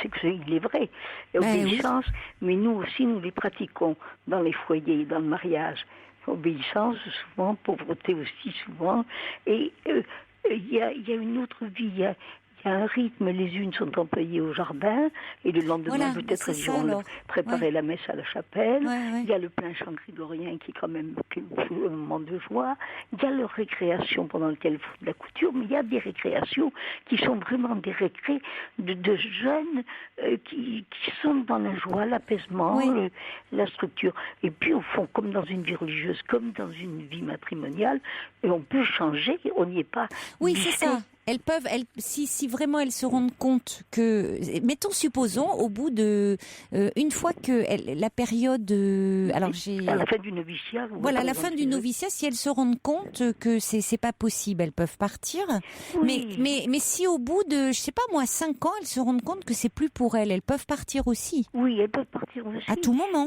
c'est que il est vrai. Obéissance. Mais nous aussi, nous les pratiquons dans les foyers, dans le mariage. Obéissance, souvent, pauvreté aussi, souvent. Et il y a une autre vie, il y a un rythme, les unes sont employées au jardin, et le lendemain, peut-être, elles vont préparer la messe à la chapelle. Il y a le plein chant grégorien qui est quand même un moment de joie. Il y a leur récréation pendant laquelle il faut de la couture, mais il y a des récréations qui sont vraiment des récrés de jeunes qui sont dans la joie, l'apaisement, la structure. Et puis, au fond, comme dans une vie religieuse, comme dans une vie matrimoniale, on peut changer, on n'y est pas. Oui, c'est ça. Elles peuvent, si vraiment elles se rendent compte que, supposons, au bout de, une fois que la période, à la fin du noviciat. Voilà, à la fin du noviciat, si elles se rendent compte que c'est pas possible, elles peuvent partir. Oui. Mais si au bout de, je sais pas moi, 5 ans, elles se rendent compte que c'est plus pour elles peut partir aussi. Oui, elles peuvent partir aussi. À tout moment.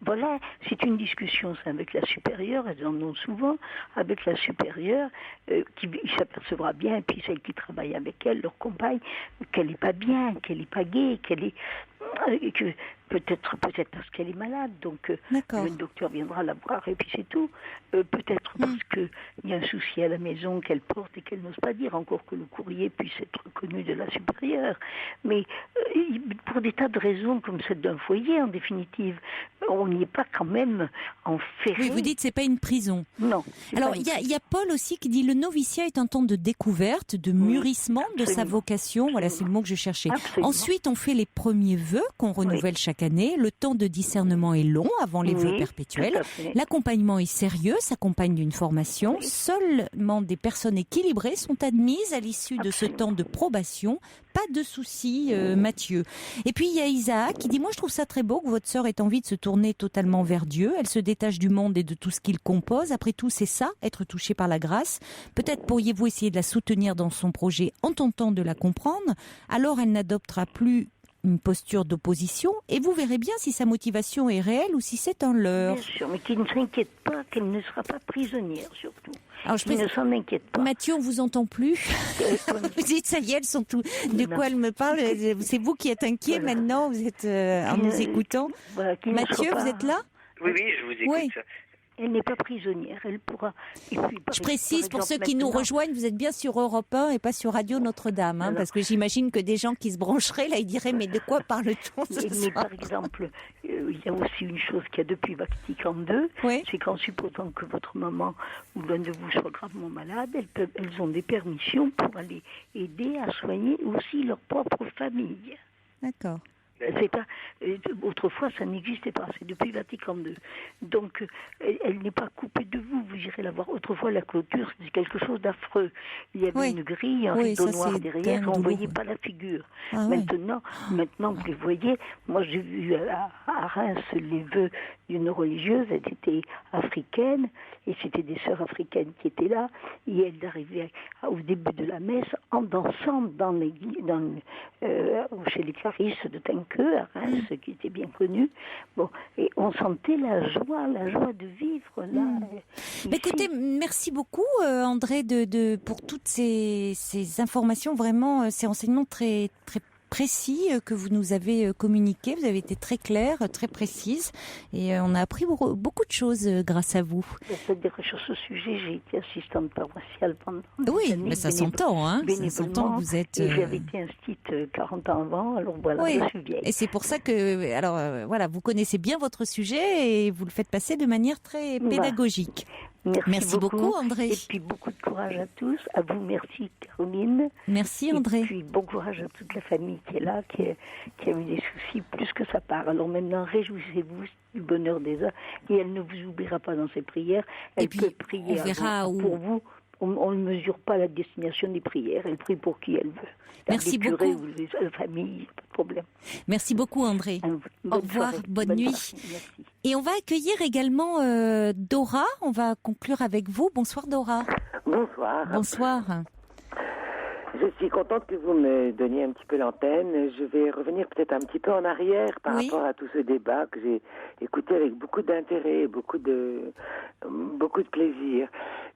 Voilà, c'est une discussion, ça, avec la supérieure, elles en ont souvent, avec la supérieure, qui s'apercevra bien, puis celle qui travaille avec elle, leur compagne, qu'elle n'est pas bien, qu'elle n'est pas gaie, que peut-être parce qu'elle est malade, donc le docteur viendra la voir et puis c'est tout. Peut-être parce qu'il y a un souci à la maison qu'elle porte et qu'elle n'ose pas dire, encore que le courrier puisse être connu de la supérieure. Mais pour des tas de raisons comme celle d'un foyer, en définitive, on n'y est pas quand même enferré. Oui, vous dites c'est pas une prison. Non. Alors il y a Paul aussi qui dit le noviciat est un temps de découverte, de mûrissement de sa vocation. Voilà, c'est le mot que je cherchais. Absolument. Ensuite, on fait les premiers vœux qu'on renouvelle chaque année. Le temps de discernement est long avant les vœux perpétuels. L'accompagnement est sérieux, s'accompagne d'une formation. Seulement des personnes équilibrées sont admises à l'issue de ce temps de probation. Pas de souci, Mathieu. Et puis il y a Isaac qui dit, moi je trouve ça très beau que votre sœur ait envie de se tourner totalement vers Dieu. Elle se détache du monde et de tout ce qu'il compose. Après tout, c'est ça, être touché par la grâce. Peut-être pourriez-vous essayer de la soutenir dans son projet en tentant de la comprendre. Alors elle n'adoptera plus une posture d'opposition et vous verrez bien si sa motivation est réelle ou si c'est un leurre. Bien sûr, mais qu'il ne s'inquiète pas, qu'elle ne sera pas prisonnière surtout. Alors, qu'il ne s'en inquiète pas. Mathieu, on vous entend plus. Vous dites, ça y est, elles sont tout. De quoi elle me parle? C'est vous qui êtes inquiet maintenant, vous êtes en nous écoutant. Mathieu, vous êtes là? Oui, je vous écoute. Oui. Elle n'est pas prisonnière, elle pourra... Et puis, je précise pour ceux qui nous rejoignent, vous êtes bien sur Europe 1 et pas sur Radio Notre-Dame, parce que j'imagine que des gens qui se brancheraient, là, ils diraient, mais de quoi parle-t-on mais par exemple, il y a aussi une chose qu'il y a depuis Vatican II, c'est qu'en supposant que votre maman ou l'un de vous soit gravement malade, elles ont des permissions pour aller aider à soigner aussi leur propre famille. D'accord. C'est pas, autrefois, ça n'existait pas. C'est depuis Vatican II. Donc, elle n'est pas coupée de vous. Vous irez la voir. Autrefois, la clôture, c'était quelque chose d'affreux. Il y avait une grille, un rideau noir derrière. On ne voyait pas la figure. Maintenant, vous les voyez. Moi, j'ai vu à Reims les vœux d'une religieuse. Elle était africaine. Et c'était des sœurs africaines qui étaient là. Et elles arrivaient au début de la messe en dansant chez les Clarisses de Tinqueux, à Reims, qui était bien connu. Bon, et on sentait la joie de vivre là. Écoutez, merci beaucoup André pour toutes ces informations, vraiment ces renseignements très très précis que vous nous avez communiqués. Vous avez été très claire, très précise et on a appris beaucoup de choses grâce à vous. C'est-à-dire que sur ce sujet, j'ai été assistante paroissiale pendant des années, mais ça s'entend, hein. Ça s'entend que vous êtes... Et j'avais été instite 40 ans avant, alors voilà, je suis vieille. Et c'est pour ça que, voilà, vous connaissez bien votre sujet et vous le faites passer de manière très pédagogique. Merci beaucoup André. Et puis beaucoup de courage à tous. À vous, merci Caroline. Merci André. Et puis bon courage à toute la famille qui est là, qui a eu des soucis plus que ça part. Alors maintenant, réjouissez-vous du bonheur des uns. Et elle ne vous oubliera pas dans ses prières. Elle peut prier pour vous. On ne mesure pas la destination des prières. Elle prie pour qui elle veut. Merci beaucoup. Ou la famille, pas de problème. Merci beaucoup André. Au revoir, bonne nuit. Merci. Et on va accueillir également Dora. On va conclure avec vous. Bonsoir Dora. Bonsoir. Bonsoir. Je suis contente que vous me donniez un petit peu l'antenne. Je vais revenir peut-être un petit peu en arrière par rapport à tout ce débat que j'ai écouté avec beaucoup d'intérêt et beaucoup de plaisir.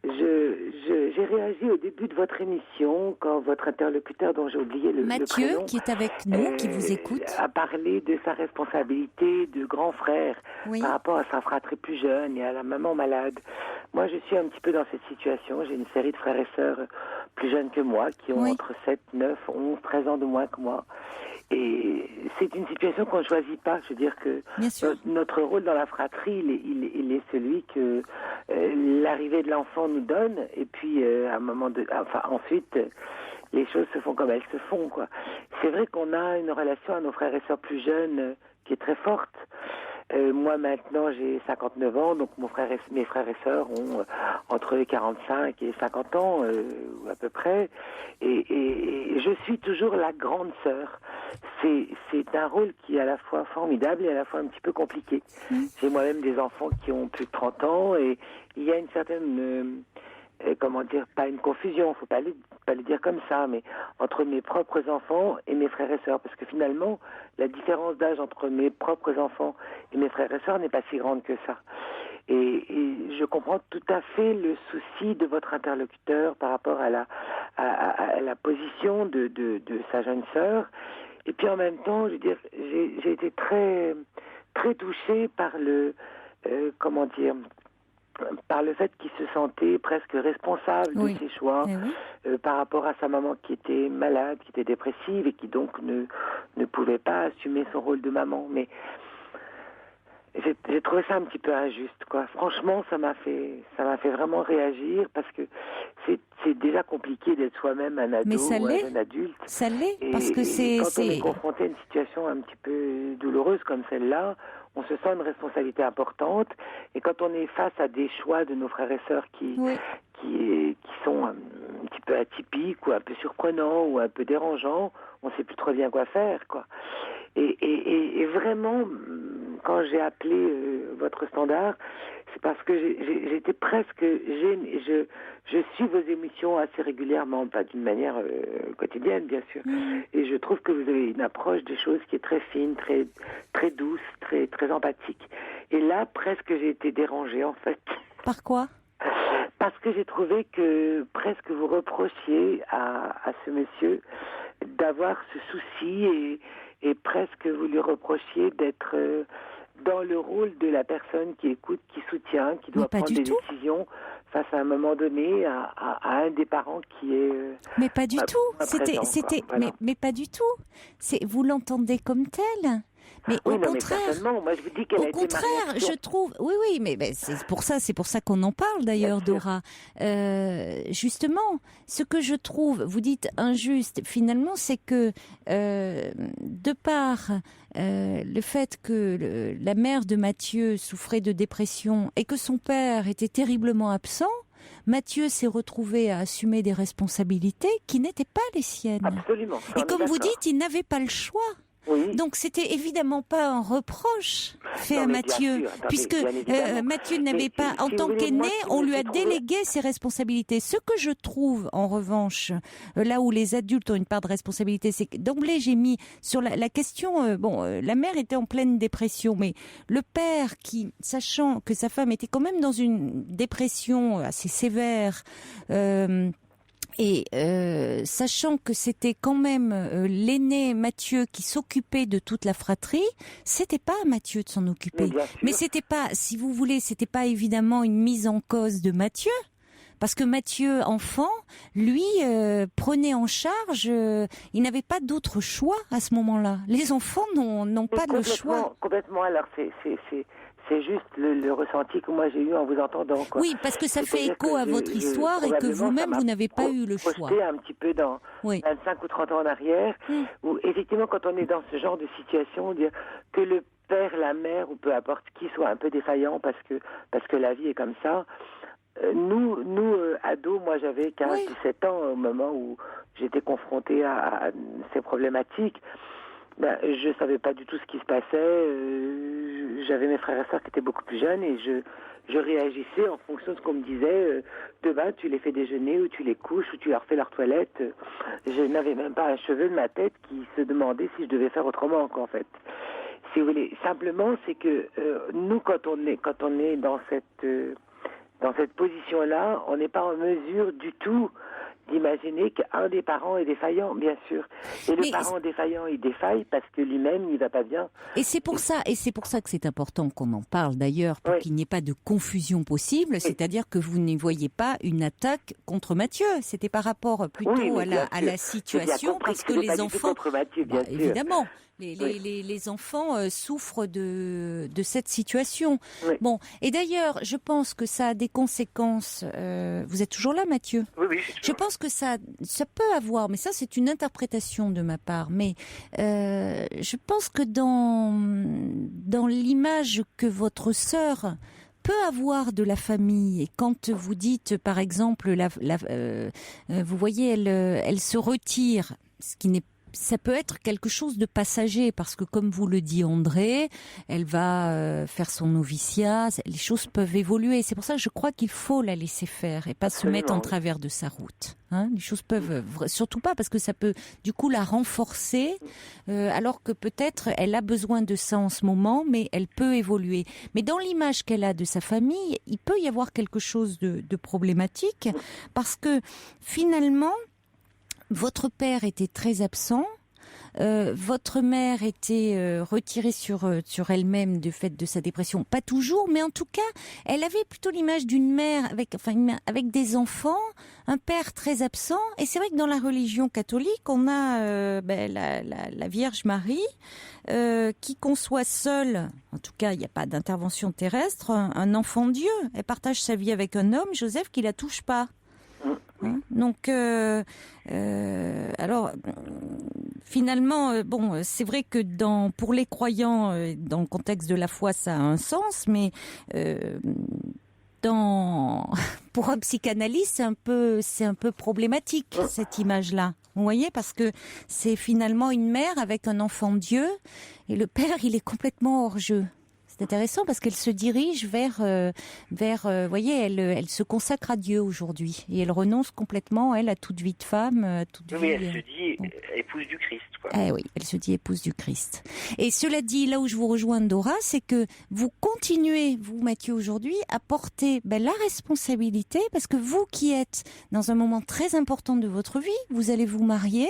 J'ai réagi au début de votre émission quand votre interlocuteur, dont j'ai oublié le Mathieu, prénom, qui est avec nous, qui vous écoute, a parlé de sa responsabilité de grand frère par rapport à sa fratrie plus jeune et à la maman malade. Moi, je suis un petit peu dans cette situation. J'ai une série de frères et sœurs plus jeunes que moi qui ont entre 7, 9, 11, 13 ans de moins que moi. Et c'est une situation qu'on ne choisit pas. Je veux dire que notre rôle dans la fratrie, il est celui que l'arrivée de l'enfant nous donne. Et puis, à un moment ensuite, les choses se font comme elles se font, quoi. C'est vrai qu'on a une relation à nos frères et sœurs plus jeunes qui est très forte. Moi, maintenant, j'ai 59 ans, donc mes frères et sœurs ont entre 45 et 50 ans, à peu près. Et je suis toujours la grande sœur. C'est un rôle qui est à la fois formidable et à la fois un petit peu compliqué. J'ai moi-même des enfants qui ont plus de 30 ans et il y a une certaine... comment dire, pas une confusion, faut pas le dire comme ça, mais entre mes propres enfants et mes frères et sœurs, parce que finalement, la différence d'âge entre mes propres enfants et mes frères et sœurs n'est pas si grande que ça. Et je comprends tout à fait le souci de votre interlocuteur par rapport à la position de sa jeune sœur. Et puis en même temps, je veux dire, j'ai été très, très touchée par par le fait qu'il se sentait presque responsable de ses choix par rapport à sa maman qui était malade, qui était dépressive et qui donc ne pouvait pas assumer son rôle de maman. Mais j'ai trouvé ça un petit peu injuste, quoi. Franchement, ça m'a fait vraiment réagir parce que c'est déjà compliqué d'être soi-même un ado ou un jeune adulte. Ça l'est, parce que quand on est confronté à une situation un petit peu douloureuse comme celle-là, on se sent une responsabilité importante. Et quand on est face à des choix de nos frères et sœurs qui sont un petit peu atypiques ou un peu surprenants ou un peu dérangeants, on ne sait plus trop bien quoi faire, quoi. Et vraiment, quand j'ai appelé votre standard, c'est parce que j'étais presque gênée. Je suis vos émissions assez régulièrement, pas d'une manière quotidienne, bien sûr. Et je trouve que vous avez une approche des choses qui est très fine, très, très douce, très, très empathique. Et là, presque, j'ai été dérangée, en fait. Par quoi ? Parce que j'ai trouvé que presque vous reprochiez à ce monsieur d'avoir ce souci et presque vous lui reprochiez d'être dans le rôle de la personne qui écoute, qui soutient, qui doit prendre des décisions face à un moment donné à un des parents qui est... mais pas du tout. Mais pas du tout. Vous l'entendez comme tel. Mais au contraire, moi je vous dis qu'elle a été ma réaction. Je trouve, oui, mais c'est pour ça qu'on en parle d'ailleurs, Dora. Justement, ce que je trouve, vous dites injuste, finalement, c'est que de par le fait que la mère de Mathieu souffrait de dépression et que son père était terriblement absent, Mathieu s'est retrouvé à assumer des responsabilités qui n'étaient pas les siennes. Absolument. Et comme vous dites, il n'avait pas le choix. Oui. Donc c'était évidemment pas un reproche fait à Mathieu, puisque Mathieu n'avait pas, en tant qu'aîné, on lui a délégué ses responsabilités. Ce que je trouve, en revanche, là où les adultes ont une part de responsabilité, c'est que d'emblée j'ai mis sur la question, la mère était en pleine dépression, mais le père qui, sachant que sa femme était quand même dans une dépression assez sévère, et sachant que c'était quand même l'aîné Mathieu qui s'occupait de toute la fratrie, c'était pas à Mathieu de s'en occuper. Mais c'était pas, si vous voulez, c'était pas évidemment une mise en cause de Mathieu. Parce que Mathieu, enfant, lui, prenait en charge, il n'avait pas d'autre choix à ce moment-là. Les enfants n'ont pas le choix. Complètement, alors c'est juste le ressenti que moi j'ai eu en vous entendant, quoi. Oui, parce que ça fait écho à votre histoire et que vous-même, vous n'avez pas eu le choix. Projeté un petit peu dans 25 ou 30 ans en arrière, où effectivement, quand on est dans ce genre de situation, dire que le père, la mère, ou peu importe qui, soit un peu défaillant parce que la vie est comme ça. Nous, ados, moi j'avais 15-17 ans au moment où j'étais confrontée à ces problématiques. Je savais pas du tout ce qui se passait. J'avais mes frères et sœurs qui étaient beaucoup plus jeunes et je réagissais en fonction de ce qu'on me disait. Demain, tu les fais déjeuner ou tu les couches ou tu leur fais leur toilette. Je n'avais même pas un cheveu de ma tête qui se demandait si je devais faire autrement, en fait. Si vous voulez, simplement, c'est que nous, quand on est dans cette position-là, on n'est pas en mesure du tout d'imaginer qu'un des parents est défaillant, bien sûr. Et le parent défaillant, il défaille parce que lui-même, il va pas bien. Et c'est pour ça que c'est important qu'on en parle d'ailleurs, pour qu'il n'y ait pas de confusion possible. C'est-à-dire que vous ne voyez pas une attaque contre Mathieu. C'était par rapport plutôt à la situation, parce que les enfants, contre Mathieu, bien sûr. Évidemment. Les enfants souffrent de cette situation. Oui. Bon, et d'ailleurs, je pense que ça a des conséquences. Vous êtes toujours là, Mathieu ? Oui. Je pense que ça peut avoir, mais ça c'est une interprétation de ma part. Mais je pense que dans l'image que votre sœur peut avoir de la famille, et quand vous dites, par exemple, vous voyez, elle se retire, ce qui n'est ça peut être quelque chose de passager parce que, comme vous le dit André, elle va faire son noviciat, les choses peuvent évoluer. C'est pour ça que je crois qu'il faut la laisser faire et pas se mettre en travers de sa route. Les choses peuvent, surtout pas, parce que ça peut du coup la renforcer, alors que peut-être elle a besoin de ça en ce moment, mais elle peut évoluer. Mais dans l'image qu'elle a de sa famille, il peut y avoir quelque chose de problématique, parce que finalement, votre père était très absent, votre mère était retirée sur elle-même du fait de sa dépression. Pas toujours, mais en tout cas, elle avait plutôt l'image d'une mère avec des enfants, un père très absent. Et c'est vrai que dans la religion catholique, on a la Vierge Marie qui conçoit seule, en tout cas il n'y a pas d'intervention terrestre, un enfant Dieu. Elle partage sa vie avec un homme, Joseph, qui la touche pas. Donc, alors, finalement, c'est vrai que pour les croyants, dans le contexte de la foi, ça a un sens, mais pour un psychanalyste, c'est un peu problématique, cette image-là. Vous voyez, parce que c'est finalement une mère avec un enfant Dieu, et le père, il est complètement hors jeu. C'est intéressant parce qu'elle se dirige vers, vous voyez, elle se consacre à Dieu aujourd'hui et elle renonce complètement, elle, à toute vie de femme, à toute vie. Oui, elle se dit épouse du Christ, quoi. Oui, elle se dit épouse du Christ. Et cela dit, là où je vous rejoins, Dora, c'est que vous continuez, vous, Mathieu, aujourd'hui, à porter la responsabilité, parce que vous qui êtes dans un moment très important de votre vie, vous allez vous marier.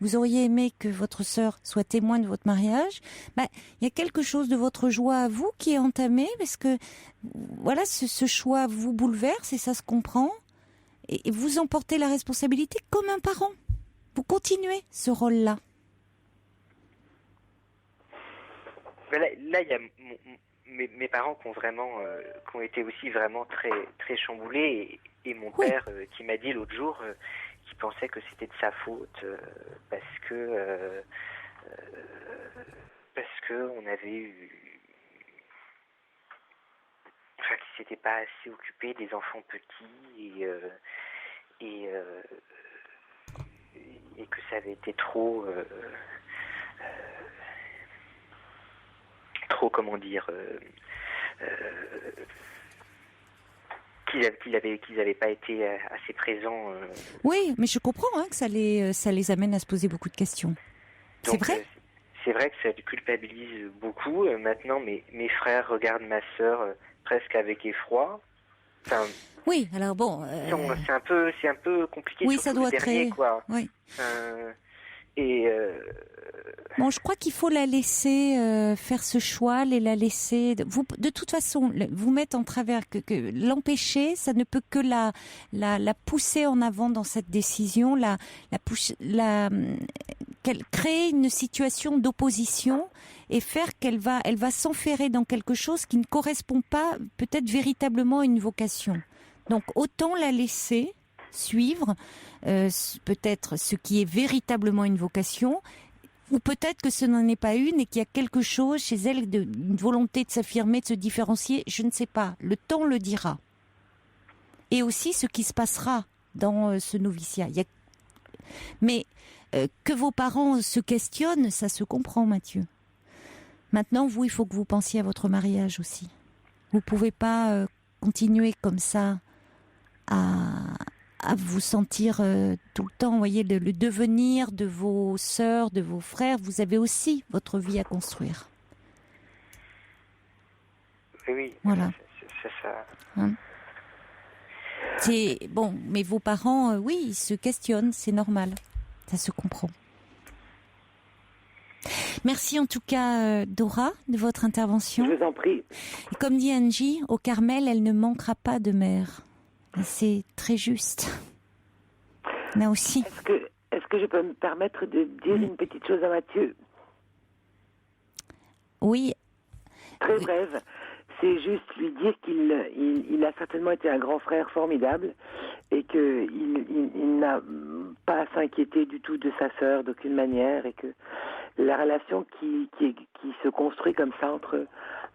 Vous auriez aimé que votre sœur soit témoin de votre mariage. Il y a quelque chose de votre joie à vous qui est entamé, parce que voilà, ce choix vous bouleverse et ça se comprend. Et vous en portez la responsabilité comme un parent. Vous continuez ce rôle-là. Là, il y a mes parents qui ont été aussi vraiment très très chamboulés, et mon père qui m'a dit l'autre jour. Qui pensait que c'était de sa faute parce que on avait eu, qu'il s'était pas assez occupé des enfants petits et que ça avait été trop comment dire, qu'ils avaient pas été assez présents. Oui, mais je comprends que ça les amène à se poser beaucoup de questions. C'est vrai. C'est vrai que ça culpabilise beaucoup. Maintenant, mes frères regardent ma sœur presque avec effroi. Enfin, oui, alors bon. C'est un peu compliqué. Oui, ça doit créer. Quoi. Oui. Bon, je crois qu'il faut la laisser faire ce choix, la laisser. De toute façon, vous mettre en travers, que l'empêcher, ça ne peut que la pousser en avant dans cette décision, qu'elle crée une situation d'opposition et faire qu'elle va s'enferrer dans quelque chose qui ne correspond pas peut-être véritablement à une vocation. Donc autant la laisser suivre peut-être ce qui est véritablement une vocation, ou peut-être que ce n'en est pas une et qu'il y a quelque chose chez elle, une volonté de s'affirmer, de se différencier, je ne sais pas, le temps le dira. Et aussi ce qui se passera dans ce noviciat. Mais que vos parents se questionnent, ça se comprend, Mathieu. Maintenant, vous, il faut que vous pensiez à votre mariage aussi. Vous pouvez pas continuer comme ça à vous sentir tout le temps, vous voyez, le devenir de vos sœurs, de vos frères. Vous avez aussi votre vie à construire. Oui, voilà. C'est ça. Hein? C'est bon, mais vos parents, oui, ils se questionnent, c'est normal, ça se comprend. Merci en tout cas, Dora, de votre intervention. Je vous en prie. Et comme dit Angie, au Carmel, elle ne manquera pas de mère. Et c'est très juste. Là aussi. Est-ce que je peux me permettre de dire une petite chose à Mathieu? Oui. Très brève. C'est juste lui dire qu'il a certainement été un grand frère formidable et qu'il n'a pas à s'inquiéter du tout de sa sœur d'aucune manière, et que la relation qui se construit comme ça entre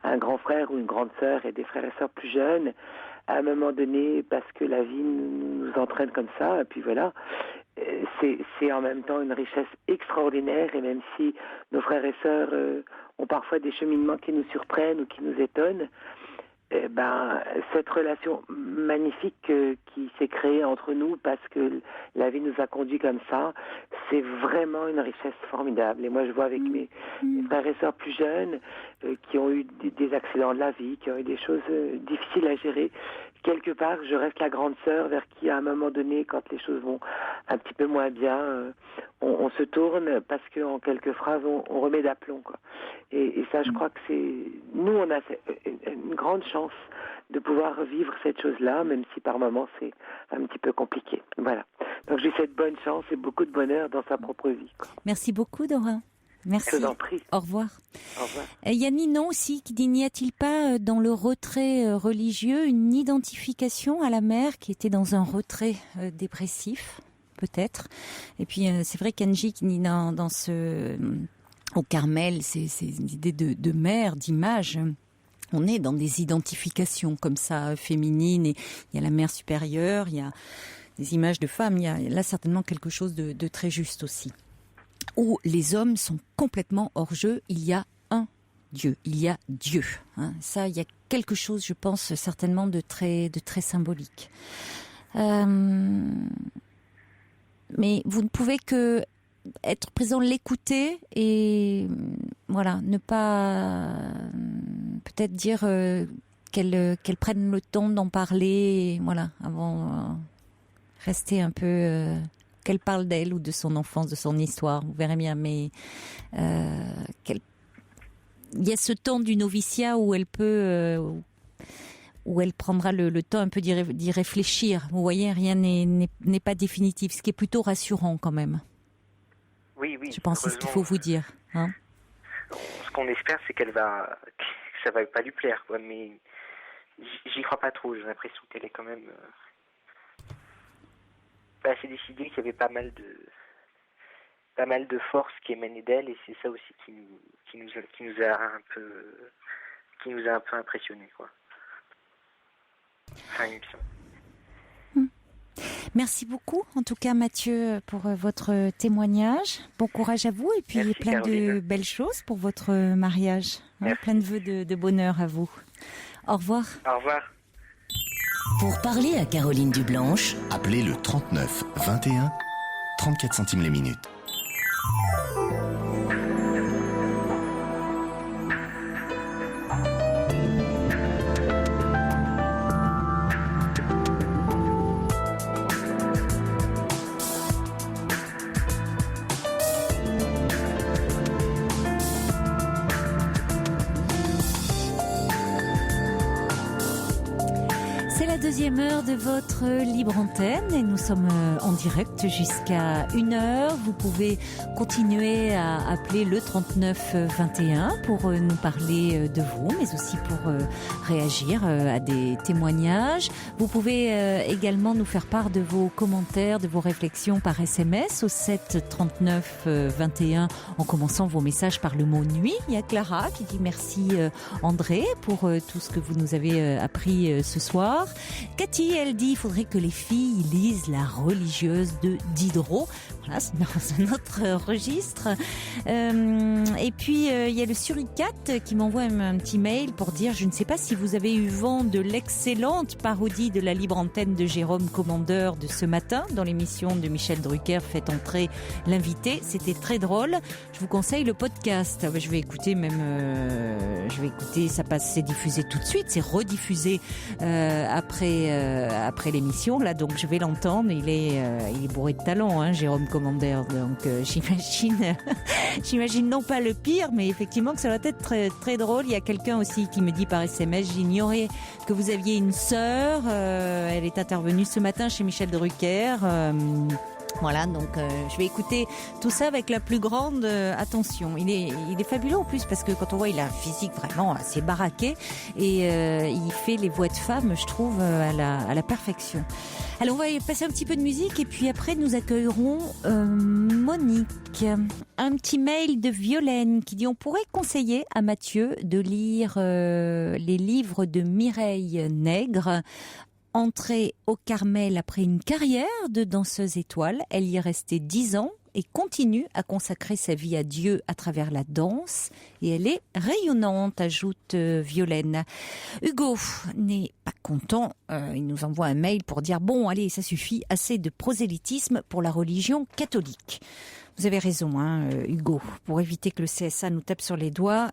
un grand frère ou une grande sœur et des frères et sœurs plus jeunes, à un moment donné, parce que la vie nous entraîne comme ça, et puis voilà, c'est en même temps une richesse extraordinaire. Et même si nos frères et sœurs ont parfois des cheminements qui nous surprennent ou qui nous étonnent, cette relation magnifique qui s'est créée entre nous parce que la vie nous a conduits comme ça, c'est vraiment une richesse formidable. Et moi, je vois avec mes frères et sœurs plus jeunes qui ont eu des accidents de la vie, qui ont eu des choses difficiles à gérer. Quelque part, je reste la grande sœur vers qui, à un moment donné, quand les choses vont un petit peu moins bien, on se tourne parce qu'en quelques phrases, on remet d'aplomb, quoi. Et ça, je crois que c'est... Nous, on a une grande chance de pouvoir vivre cette chose-là, même si par moments, c'est un petit peu compliqué. Voilà. Donc, j'ai cette bonne chance et beaucoup de bonheur dans sa propre vie, quoi. Merci beaucoup, Dora. Merci. Je vous en prie. Au revoir. Au revoir. Il y a Ninon aussi qui dit, n'y a-t-il pas dans le retrait religieux une identification à la mère qui était dans un retrait dépressif, peut-être. Et puis c'est vrai qu'Angie qui dit au Carmel, c'est une idée de mère, d'image. On est dans des identifications comme ça féminines, et il y a la mère supérieure, il y a des images de femmes, il y a là certainement quelque chose de très juste aussi. Où les hommes sont complètement hors jeu, il y a un Dieu, il y a Dieu. Hein. Ça, il y a quelque chose, je pense, certainement de très symbolique. Mais vous ne pouvez que être présent, l'écouter et voilà, ne pas peut-être dire qu'elle prenne le temps d'en parler, voilà, avant rester un peu... qu'elle parle d'elle ou de son enfance, de son histoire, vous verrez bien, mais il y a ce temps du noviciat où elle peut, où elle prendra le temps un peu d'y réfléchir. Vous voyez, rien n'est pas définitif, ce qui est plutôt rassurant quand même. Oui. Je pense que c'est ce qu'il faut vous dire. Hein, ce qu'on espère, c'est que ça va pas lui plaire, quoi, mais j'y crois pas trop. J'ai l'impression qu'elle est quand même... assez décidé qu'il y avait pas mal de force qui émanait d'elle, et c'est ça aussi qui nous a un peu impressionnés, quoi. Enfin, il me semble. Merci beaucoup, en tout cas Mathieu, pour votre témoignage. Bon courage à vous, et puis merci, plein Caroline. de belles choses pour votre mariage. Hein, plein de vœux de bonheur à vous. Au revoir. Au revoir. Pour parler à Caroline Dublanche, appelez le 39 21 34 centimes les minutes. Deuxième heure de votre libre antenne, et nous sommes en direct jusqu'à 1h. Vous pouvez continuer à appeler le 39 21 pour nous parler de vous, mais aussi pour réagir à des témoignages. Vous pouvez également nous faire part de vos commentaires, de vos réflexions par SMS au 7 39 21 en commençant vos messages par le mot nuit. Il y a Clara qui dit merci André pour tout ce que vous nous avez appris ce soir. Cathy, elle dit, il faudrait que les filles lisent La religieuse de Diderot. Voilà, c'est dans un autre registre. Et puis, il y a le Suricate qui m'envoie un petit mail pour dire, je ne sais pas si vous avez eu vent de l'excellente parodie de la libre antenne de Jérôme Commandeur de ce matin dans l'émission de Michel Drucker, Faites entrer l'invité. C'était très drôle. Je vous conseille le podcast. Je vais écouter ça passe, c'est diffusé tout de suite, c'est rediffusé après l'émission là, donc je vais l'entendre. Il est bourré de talent, hein, Jérôme Commandeur. Donc j'imagine non pas le pire, mais effectivement que ça va être très très drôle. Il y a quelqu'un aussi qui me dit par SMS, j'ignorais que vous aviez une sœur. Elle est intervenue ce matin chez Michel Drucker. Voilà, donc je vais écouter tout ça avec la plus grande attention. Il est fabuleux en plus parce que quand on voit, il a un physique vraiment assez baraqué et il fait les voix de femmes, je trouve, à la perfection. Alors on va passer un petit peu de musique et puis après nous accueillerons Monique. Un petit mail de Violaine qui dit on pourrait conseiller à Mathieu de lire les livres de Mireille Nègre. Entrée au Carmel après une carrière de danseuse étoile, elle y est restée 10 ans et continue à consacrer sa vie à Dieu à travers la danse. Et elle est rayonnante, ajoute Violaine. Hugo n'est pas content. Il nous envoie un mail pour dire « Bon, allez, ça suffit, assez de prosélytisme pour la religion catholique ». Vous avez raison, hein, Hugo. Pour éviter que le CSA nous tape sur les doigts,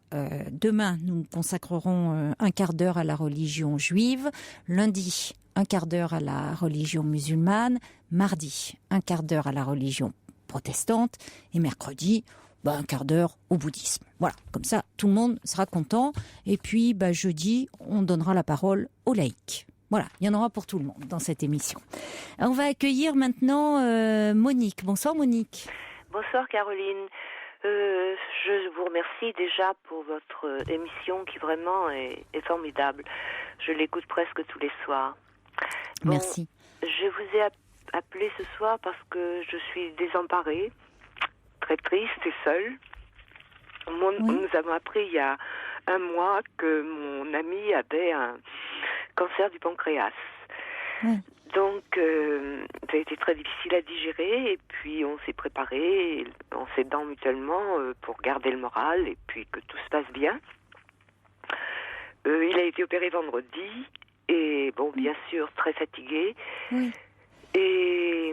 demain, nous consacrerons un quart d'heure à la religion juive. Lundi, un quart d'heure à la religion musulmane. Mardi, un quart d'heure à la religion protestante. Et mercredi, un quart d'heure au bouddhisme. Voilà, comme ça, tout le monde sera content. Et puis, jeudi, on donnera la parole aux laïcs. Voilà, il y en aura pour tout le monde dans cette émission. On va accueillir maintenant Monique. Bonsoir Monique. Bonsoir Caroline. Je vous remercie déjà pour votre émission qui vraiment est formidable. Je l'écoute presque tous les soirs. Merci. Je vous ai appelé ce soir parce que je suis désemparée, très triste et seule. Nous avons appris il y a un mois que mon ami avait un cancer du pancréas. Oui. Donc, ça a été très difficile à digérer et puis on s'est préparé en s'aidant mutuellement pour garder le moral et puis que tout se passe bien. Il a été opéré vendredi et bien sûr, très fatigué. Oui. Et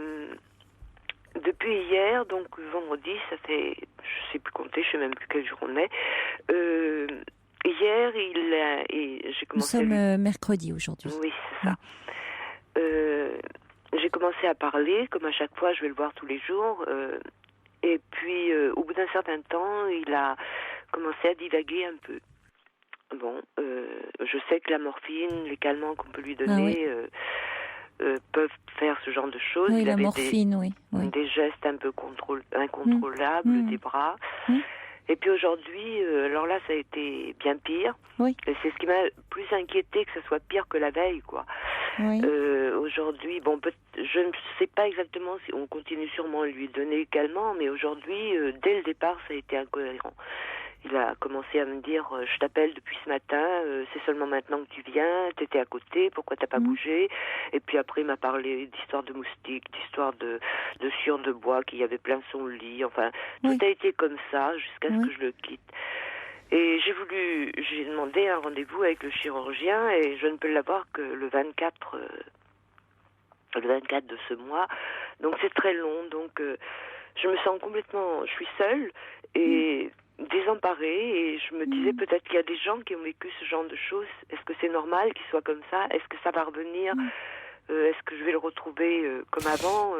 depuis hier, donc vendredi, ça fait, je sais plus compter, je sais même plus quel jour on est. Hier, j'ai commencé... Nous sommes mercredi aujourd'hui. Oui, c'est ça. J'ai commencé à parler, comme à chaque fois, je vais le voir tous les jours. Et puis, au bout d'un certain temps, il a commencé à divaguer un peu. Je sais que la morphine, les calmants qu'on peut lui donner peuvent faire ce genre de choses. Oui, il la avait morphine, des gestes un peu incontrôlables, des bras. Et puis aujourd'hui, alors là, ça a été bien pire. Oui. Et c'est ce qui m'a plus inquiété, que ce soit pire que la veille, quoi. Oui. Aujourd'hui, je ne sais pas exactement si on continue sûrement à lui donner calmant, mais aujourd'hui, dès le départ, ça a été incohérent. Il a commencé à me dire je t'appelle depuis ce matin, c'est seulement maintenant que tu viens, t'étais à côté, pourquoi t'as pas bougé? Et puis après il m'a parlé d'histoire de moustiques, d'histoire de sciure de bois qu'il y avait plein son lit, enfin tout a été comme ça jusqu'à ce que je le quitte. Et j'ai demandé un rendez-vous avec le chirurgien et je ne peux l'avoir que le 24 de ce mois, donc c'est très long, donc je me sens je suis seule et désemparée et je me disais peut-être qu'il y a des gens qui ont vécu ce genre de choses. Est-ce que c'est normal qu'il soit comme ça? Est-ce que ça va revenir? Est-ce que je vais le retrouver comme avant?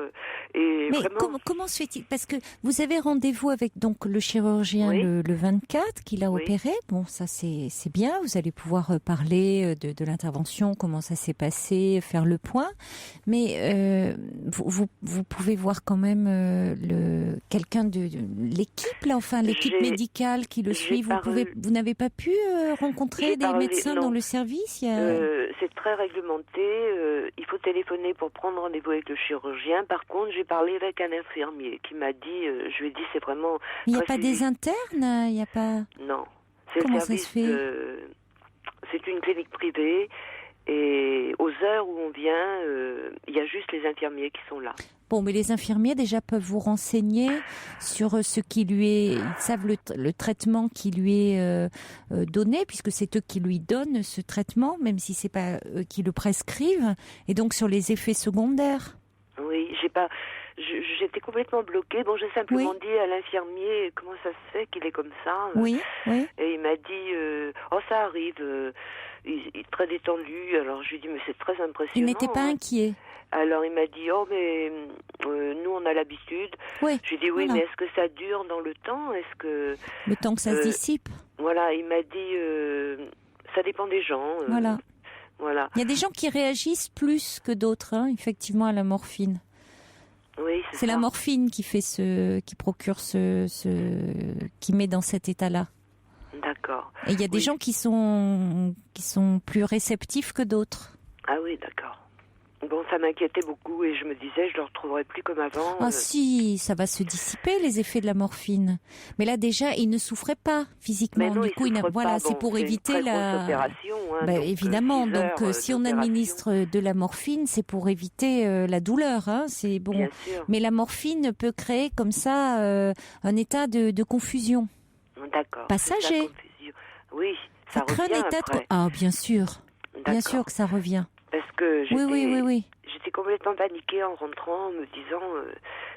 Et mais vraiment... comment se fait-il? Parce que vous avez rendez-vous avec donc le chirurgien le 24 qui l'a opéré. Bon, ça c'est bien. Vous allez pouvoir parler de l'intervention, comment ça s'est passé, faire le point. Mais vous pouvez voir quand même quelqu'un de l'équipe là, enfin l'équipe médicale qui le suit. Vous n'avez pas pu rencontrer des médecins dans le service? C'est très réglementé. Il faut téléphoner pour prendre rendez-vous avec le chirurgien. Par contre, j'ai parlé avec un infirmier qui m'a dit, je lui ai dit, c'est vraiment... Il n'y a pas des internes? Il n'y a pas... Non. C'est Comment le service ça se fait? c'est une clinique privée Et aux heures où on vient, il y a juste les infirmiers qui sont là. Bon, mais les infirmiers déjà peuvent vous renseigner sur ce qui lui est... Ils savent le traitement qui lui est donné, puisque c'est eux qui lui donnent ce traitement, même si c'est pas eux qui le prescrivent, et donc sur les effets secondaires. Oui, j'étais complètement bloquée. Bon, j'ai simplement dit à l'infirmier comment ça se fait qu'il est comme ça. Oui. Et il m'a dit, ça arrive. Il est très détendu. Alors je lui ai dit, mais c'est très impressionnant. Il n'était pas inquiet. Alors il m'a dit, mais nous on a l'habitude. Oui. Je lui ai dit, mais est-ce que ça dure dans le temps? Est-ce que le temps que ça se dissipe? Voilà, il m'a dit, ça dépend des gens. Voilà. Il y a des gens qui réagissent plus que d'autres, effectivement, à la morphine. Oui, c'est la morphine qui fait qui procure qui met dans cet état-là. D'accord. Et il y a des gens qui sont plus réceptifs que d'autres. Ah oui, d'accord. Bon, ça m'inquiétait beaucoup et je me disais, je le retrouverai plus comme avant. Ah si, ça va se dissiper les effets de la morphine. Mais là déjà, il ne souffrait pas physiquement. Mais non, du coup, c'est pour éviter la opération. Donc, évidemment. Donc, si on administre de la morphine, c'est pour éviter la douleur. C'est bon. Bien sûr. Mais la morphine peut créer comme ça un état de confusion. D'accord. Passager. Oui, ça revient après. Ah, bien sûr. Bien sûr que ça revient. Parce que oui. J'étais complètement paniquée en rentrant, en me disant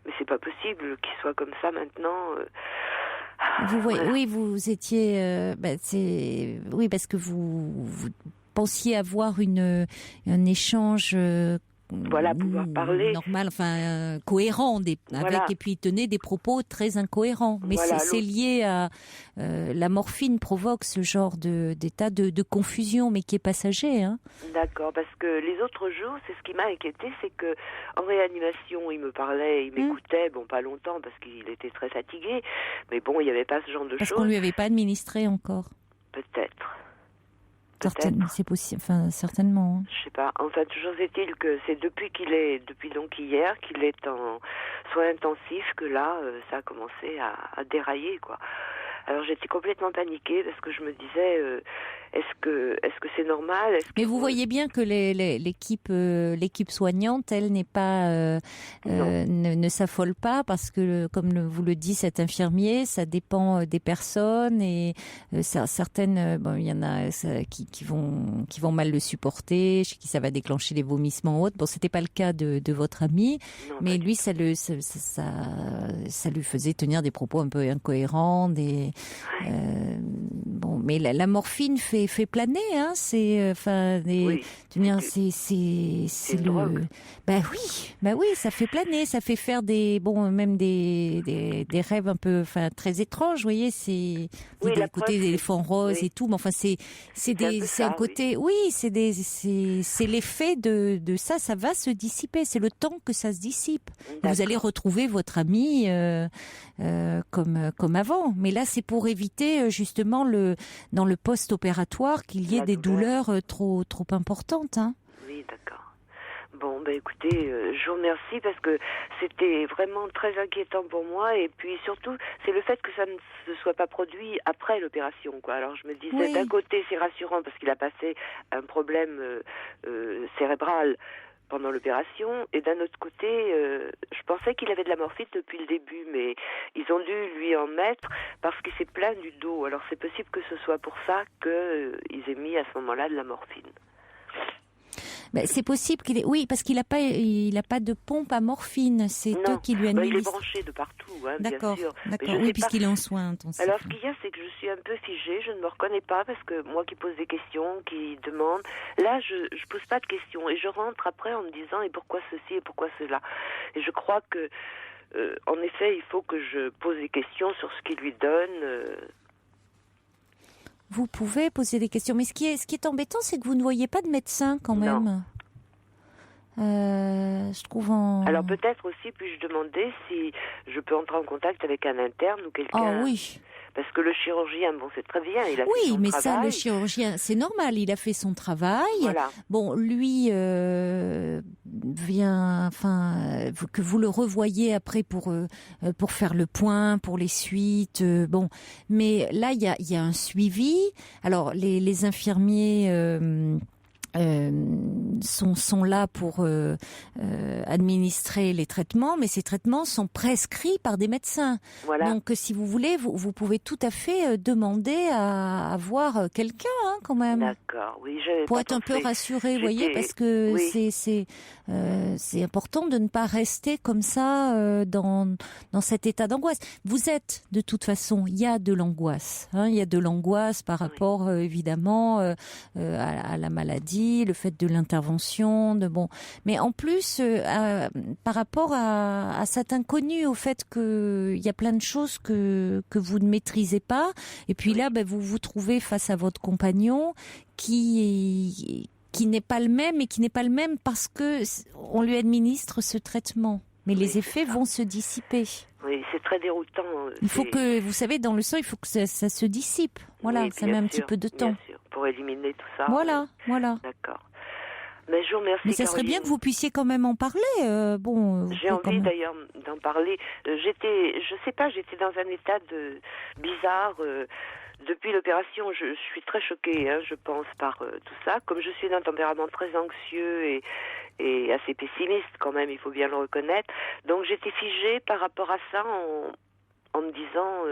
mais c'est pas possible qu'il soit comme ça maintenant. Vous voyez, oui, vous étiez, oui, parce que vous pensiez avoir un échange. Pouvoir parler. Normal, cohérent, et puis il tenait des propos très incohérents. Mais c'est lié à la morphine provoque ce genre d'état de confusion, mais qui est passager. D'accord, parce que les autres jours, c'est ce qui m'a inquiété, c'est que en réanimation, il me parlait, il m'écoutait, bon, pas longtemps parce qu'il était très fatigué, mais bon, il n'y avait pas ce genre de choses. Parce qu'on lui avait pas administré encore. Peut-être. C'est possible, certainement. Je sais pas. Enfin, toujours est-il que c'est depuis donc hier, qu'il est en soins intensifs que là, ça a commencé à dérailler, quoi. Alors j'étais complètement paniquée parce que je me disais, est-ce que c'est normal? Mais vous voyez bien que l'équipe soignante, elle n'est pas ne s'affole pas parce que comme vous le dit cet infirmier, ça dépend des personnes et certaines, il y en a qui vont mal le supporter, chez qui ça va déclencher des vomissements ou autre. Bon, c'était pas le cas de votre ami, mais lui ça lui faisait tenir des propos un peu incohérents, mais la morphine fait planer, c'est oui, ça fait planer, ça fait faire des rêves un peu très étranges, vous voyez, c'est le côté des éléphants roses et tout, mais enfin c'est un côté, c'est l'effet de ça va se dissiper, c'est le temps que ça se dissipe. Vous allez retrouver votre ami comme avant, mais là c'est pour éviter justement dans le post-opératoire qu'il y ait des douleurs trop importantes. Oui, d'accord. Bon, écoutez, je vous remercie parce que c'était vraiment très inquiétant pour moi et puis surtout, c'est le fait que ça ne se soit pas produit après l'opération, quoi. Alors je me disais, d'un côté c'est rassurant parce qu'il a passé un problème cérébral pendant l'opération, et d'un autre côté, je pensais qu'il avait de la morphine depuis le début, mais ils ont dû lui en mettre parce qu'il s'est plaint du dos. Alors c'est possible que ce soit pour ça qu'ils aient mis à ce moment-là de la morphine. C'est possible parce qu'il n'a pas de pompe à morphine. C'est eux qui lui administrent. Il est branché de partout, d'accord, bien sûr. D'accord. Oui, puisqu'il est en soins intensifs. Alors, ce qu'il y a, c'est que je suis un peu figée. Je ne me reconnais pas parce que moi qui pose des questions, qui demande, là, je pose pas de questions et je rentre après en me disant et pourquoi ceci et pourquoi cela. Et je crois que, en effet, il faut que je pose des questions sur ce qu'il lui donne. Vous pouvez poser des questions, mais ce qui est embêtant, c'est que vous ne voyez pas de médecin quand même. Je trouve Alors peut-être aussi puis-je demander si je peux entrer en contact avec un interne ou quelqu'un. Oh oui. Parce que le chirurgien, c'est très bien, il a fait son travail. Oui, mais ça, le chirurgien, c'est normal, il a fait son travail. Voilà. Bon, lui vient, que vous le revoyez après pour faire le point, pour les suites. Mais là, il y a un suivi. Alors, les infirmiers sont là pour administrer les traitements, mais ces traitements sont prescrits par des médecins. Voilà. Donc, si vous voulez, vous pouvez tout à fait demander à voir quelqu'un, quand même. D'accord, oui. Pour être un peu rassuré, vous voyez, parce que c'est important de ne pas rester comme ça dans cet état d'angoisse. Vous êtes, de toute façon, il y a de l'angoisse. Il y a de l'angoisse par rapport, évidemment, à la maladie, le fait de l'intervention, mais en plus par rapport à cet inconnu, au fait que il y a plein de choses que vous ne maîtrisez pas, et puis là, vous vous trouvez face à votre compagnon qui n'est pas le même, et qui n'est pas le même parce que on lui administre ce traitement. Mais les effets vont se dissiper. Oui, c'est très déroutant. Il faut que, vous savez, dans le sang, il faut que ça se dissipe. Voilà, ça met un petit peu de temps. Bien sûr, pour éliminer tout ça. Voilà. D'accord. Mais je vous remercie, mais ça serait bien que vous puissiez quand même en parler. J'ai envie d'ailleurs d'en parler. J'étais dans un état bizarre. Depuis l'opération, je suis très choquée, je pense, par tout ça. Comme je suis d'un tempérament très anxieux et assez pessimiste quand même, il faut bien le reconnaître. Donc j'étais figée par rapport à ça en me disant,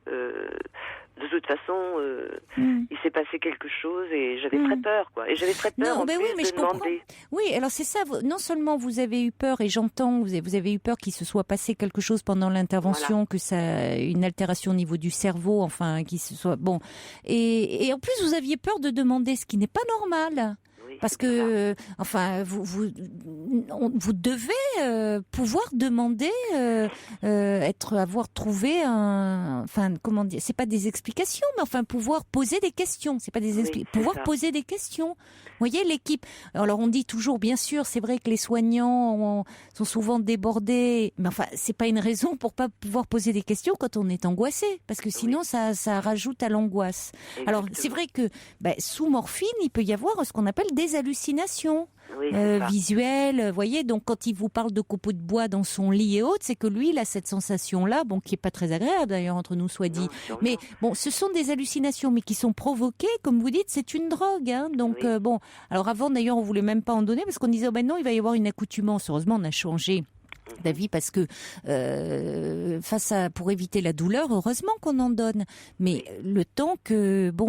de toute façon, il s'est passé quelque chose et j'avais très peur, quoi. Et j'avais très peur en plus de demander. Oui, alors c'est ça. Non seulement vous avez eu peur, et j'entends, vous avez eu peur qu'il se soit passé quelque chose pendant l'intervention, que ça, une altération au niveau du cerveau, enfin, qu'il se soit et en plus vous aviez peur de demander, ce qui n'est pas normal. Parce que, enfin, vous devez pouvoir demander, avoir trouvé comment dire, c'est pas des explications, mais enfin pouvoir poser des questions. C'est pas des pouvoir poser des questions. Vous voyez, l'équipe. Alors on dit toujours, bien sûr, c'est vrai que les soignants sont souvent débordés, mais enfin, c'est pas une raison pour pas pouvoir poser des questions quand on est angoissé, parce que sinon ça rajoute à l'angoisse. Exactement. Alors c'est vrai que sous morphine, il peut y avoir ce qu'on appelle des hallucinations visuelles, voyez. Donc quand il vous parle de copeaux de bois dans son lit et autres, c'est que lui il a cette sensation-là, qui est pas très agréable d'ailleurs, entre nous soit dit. Mais ce sont des hallucinations, mais qui sont provoquées, comme vous dites, c'est une drogue. Donc alors avant d'ailleurs on voulait même pas en donner parce qu'on disait non, il va y avoir une accoutumance. Heureusement on a changé d'avis parce que pour éviter la douleur, heureusement qu'on en donne, mais le temps que pour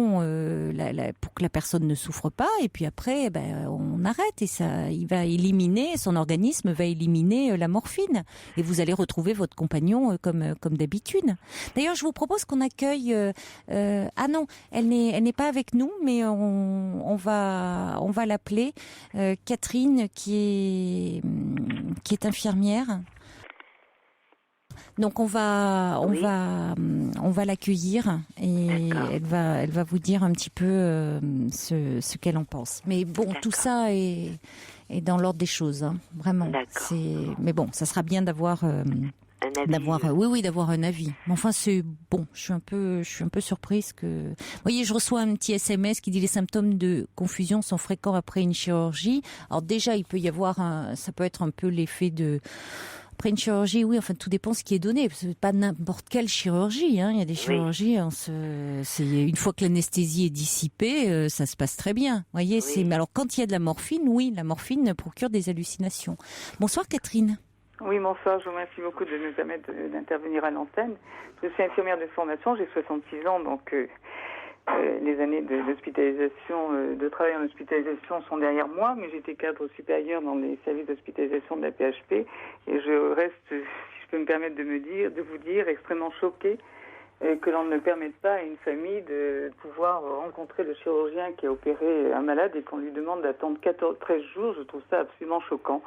que la personne ne souffre pas, et puis après on arrête, et ça, il va éliminer, son organisme va éliminer la morphine, et vous allez retrouver votre compagnon comme d'habitude. D'ailleurs, je vous propose qu'on accueille ah non, elle n'est pas avec nous, mais on va l'appeler, Catherine, qui est infirmière. Donc on va l'accueillir, et elle va vous dire un petit peu ce qu'elle en pense. Mais tout ça est dans l'ordre des choses, vraiment. Mais ça sera bien d'avoir d'avoir un avis. Mais enfin c'est je suis un peu surprise que, vous voyez, je reçois un petit SMS qui dit: les symptômes de confusion sont fréquents après une chirurgie. Alors déjà il peut y avoir ça peut être un peu l'effet de après une chirurgie, tout dépend ce qui est donné. C'est pas n'importe quelle chirurgie, Il y a des chirurgies, c'est une fois que l'anesthésie est dissipée, ça se passe très bien. Vous voyez, mais alors quand il y a de la morphine, la morphine procure des hallucinations. Bonsoir Catherine. Oui, bonsoir, je vous remercie beaucoup de me permettre d'intervenir à l'antenne. Je suis infirmière de formation, j'ai 66 ans, donc les années d'hospitalisation, de travail en hospitalisation sont derrière moi, mais j'étais cadre supérieur dans les services d'hospitalisation de la PHP, et je reste, si je peux me permettre de vous dire, extrêmement choquée que l'on ne permette pas à une famille de pouvoir rencontrer le chirurgien qui a opéré un malade et qu'on lui demande d'attendre 13 jours. Je trouve ça absolument choquant.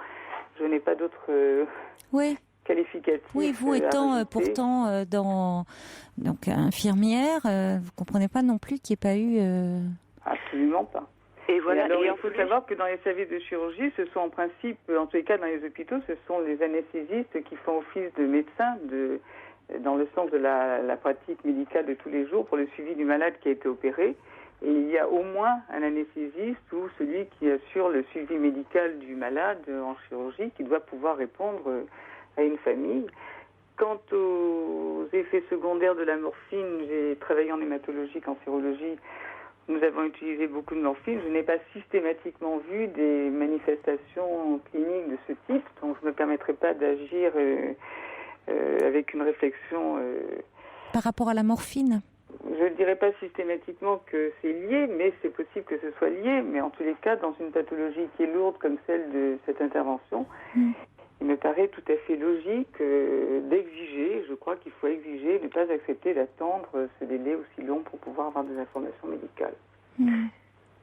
Je n'ai pas d'autres qualificatifs. Oui, vous étant pourtant donc infirmière, vous comprenez pas non plus qu'il n'y ait pas eu... Absolument pas. Et voilà. Et il faut savoir que dans les services de chirurgie, ce sont en principe, en tous les cas dans les hôpitaux, ce sont les anesthésistes qui font office de médecins dans le sens de la pratique médicale de tous les jours pour le suivi du malade qui a été opéré. Et il y a au moins un anesthésiste ou celui qui assure le suivi médical du malade en chirurgie qui doit pouvoir répondre à une famille. Quant aux effets secondaires de la morphine, j'ai travaillé en hématologie, cancérologie. nous avons utilisé beaucoup de morphine, je n'ai pas systématiquement vu des manifestations cliniques de ce type, donc je ne me permettrai pas d'agir avec une réflexion... Par rapport à la morphine ? Je ne dirais pas systématiquement que c'est lié, mais c'est possible que ce soit lié. Mais en tous les cas, dans une pathologie qui est lourde comme celle de cette intervention, il me paraît tout à fait logique d'exiger, je crois qu'il faut exiger, de ne pas accepter d'attendre ce délai aussi long pour pouvoir avoir des informations médicales.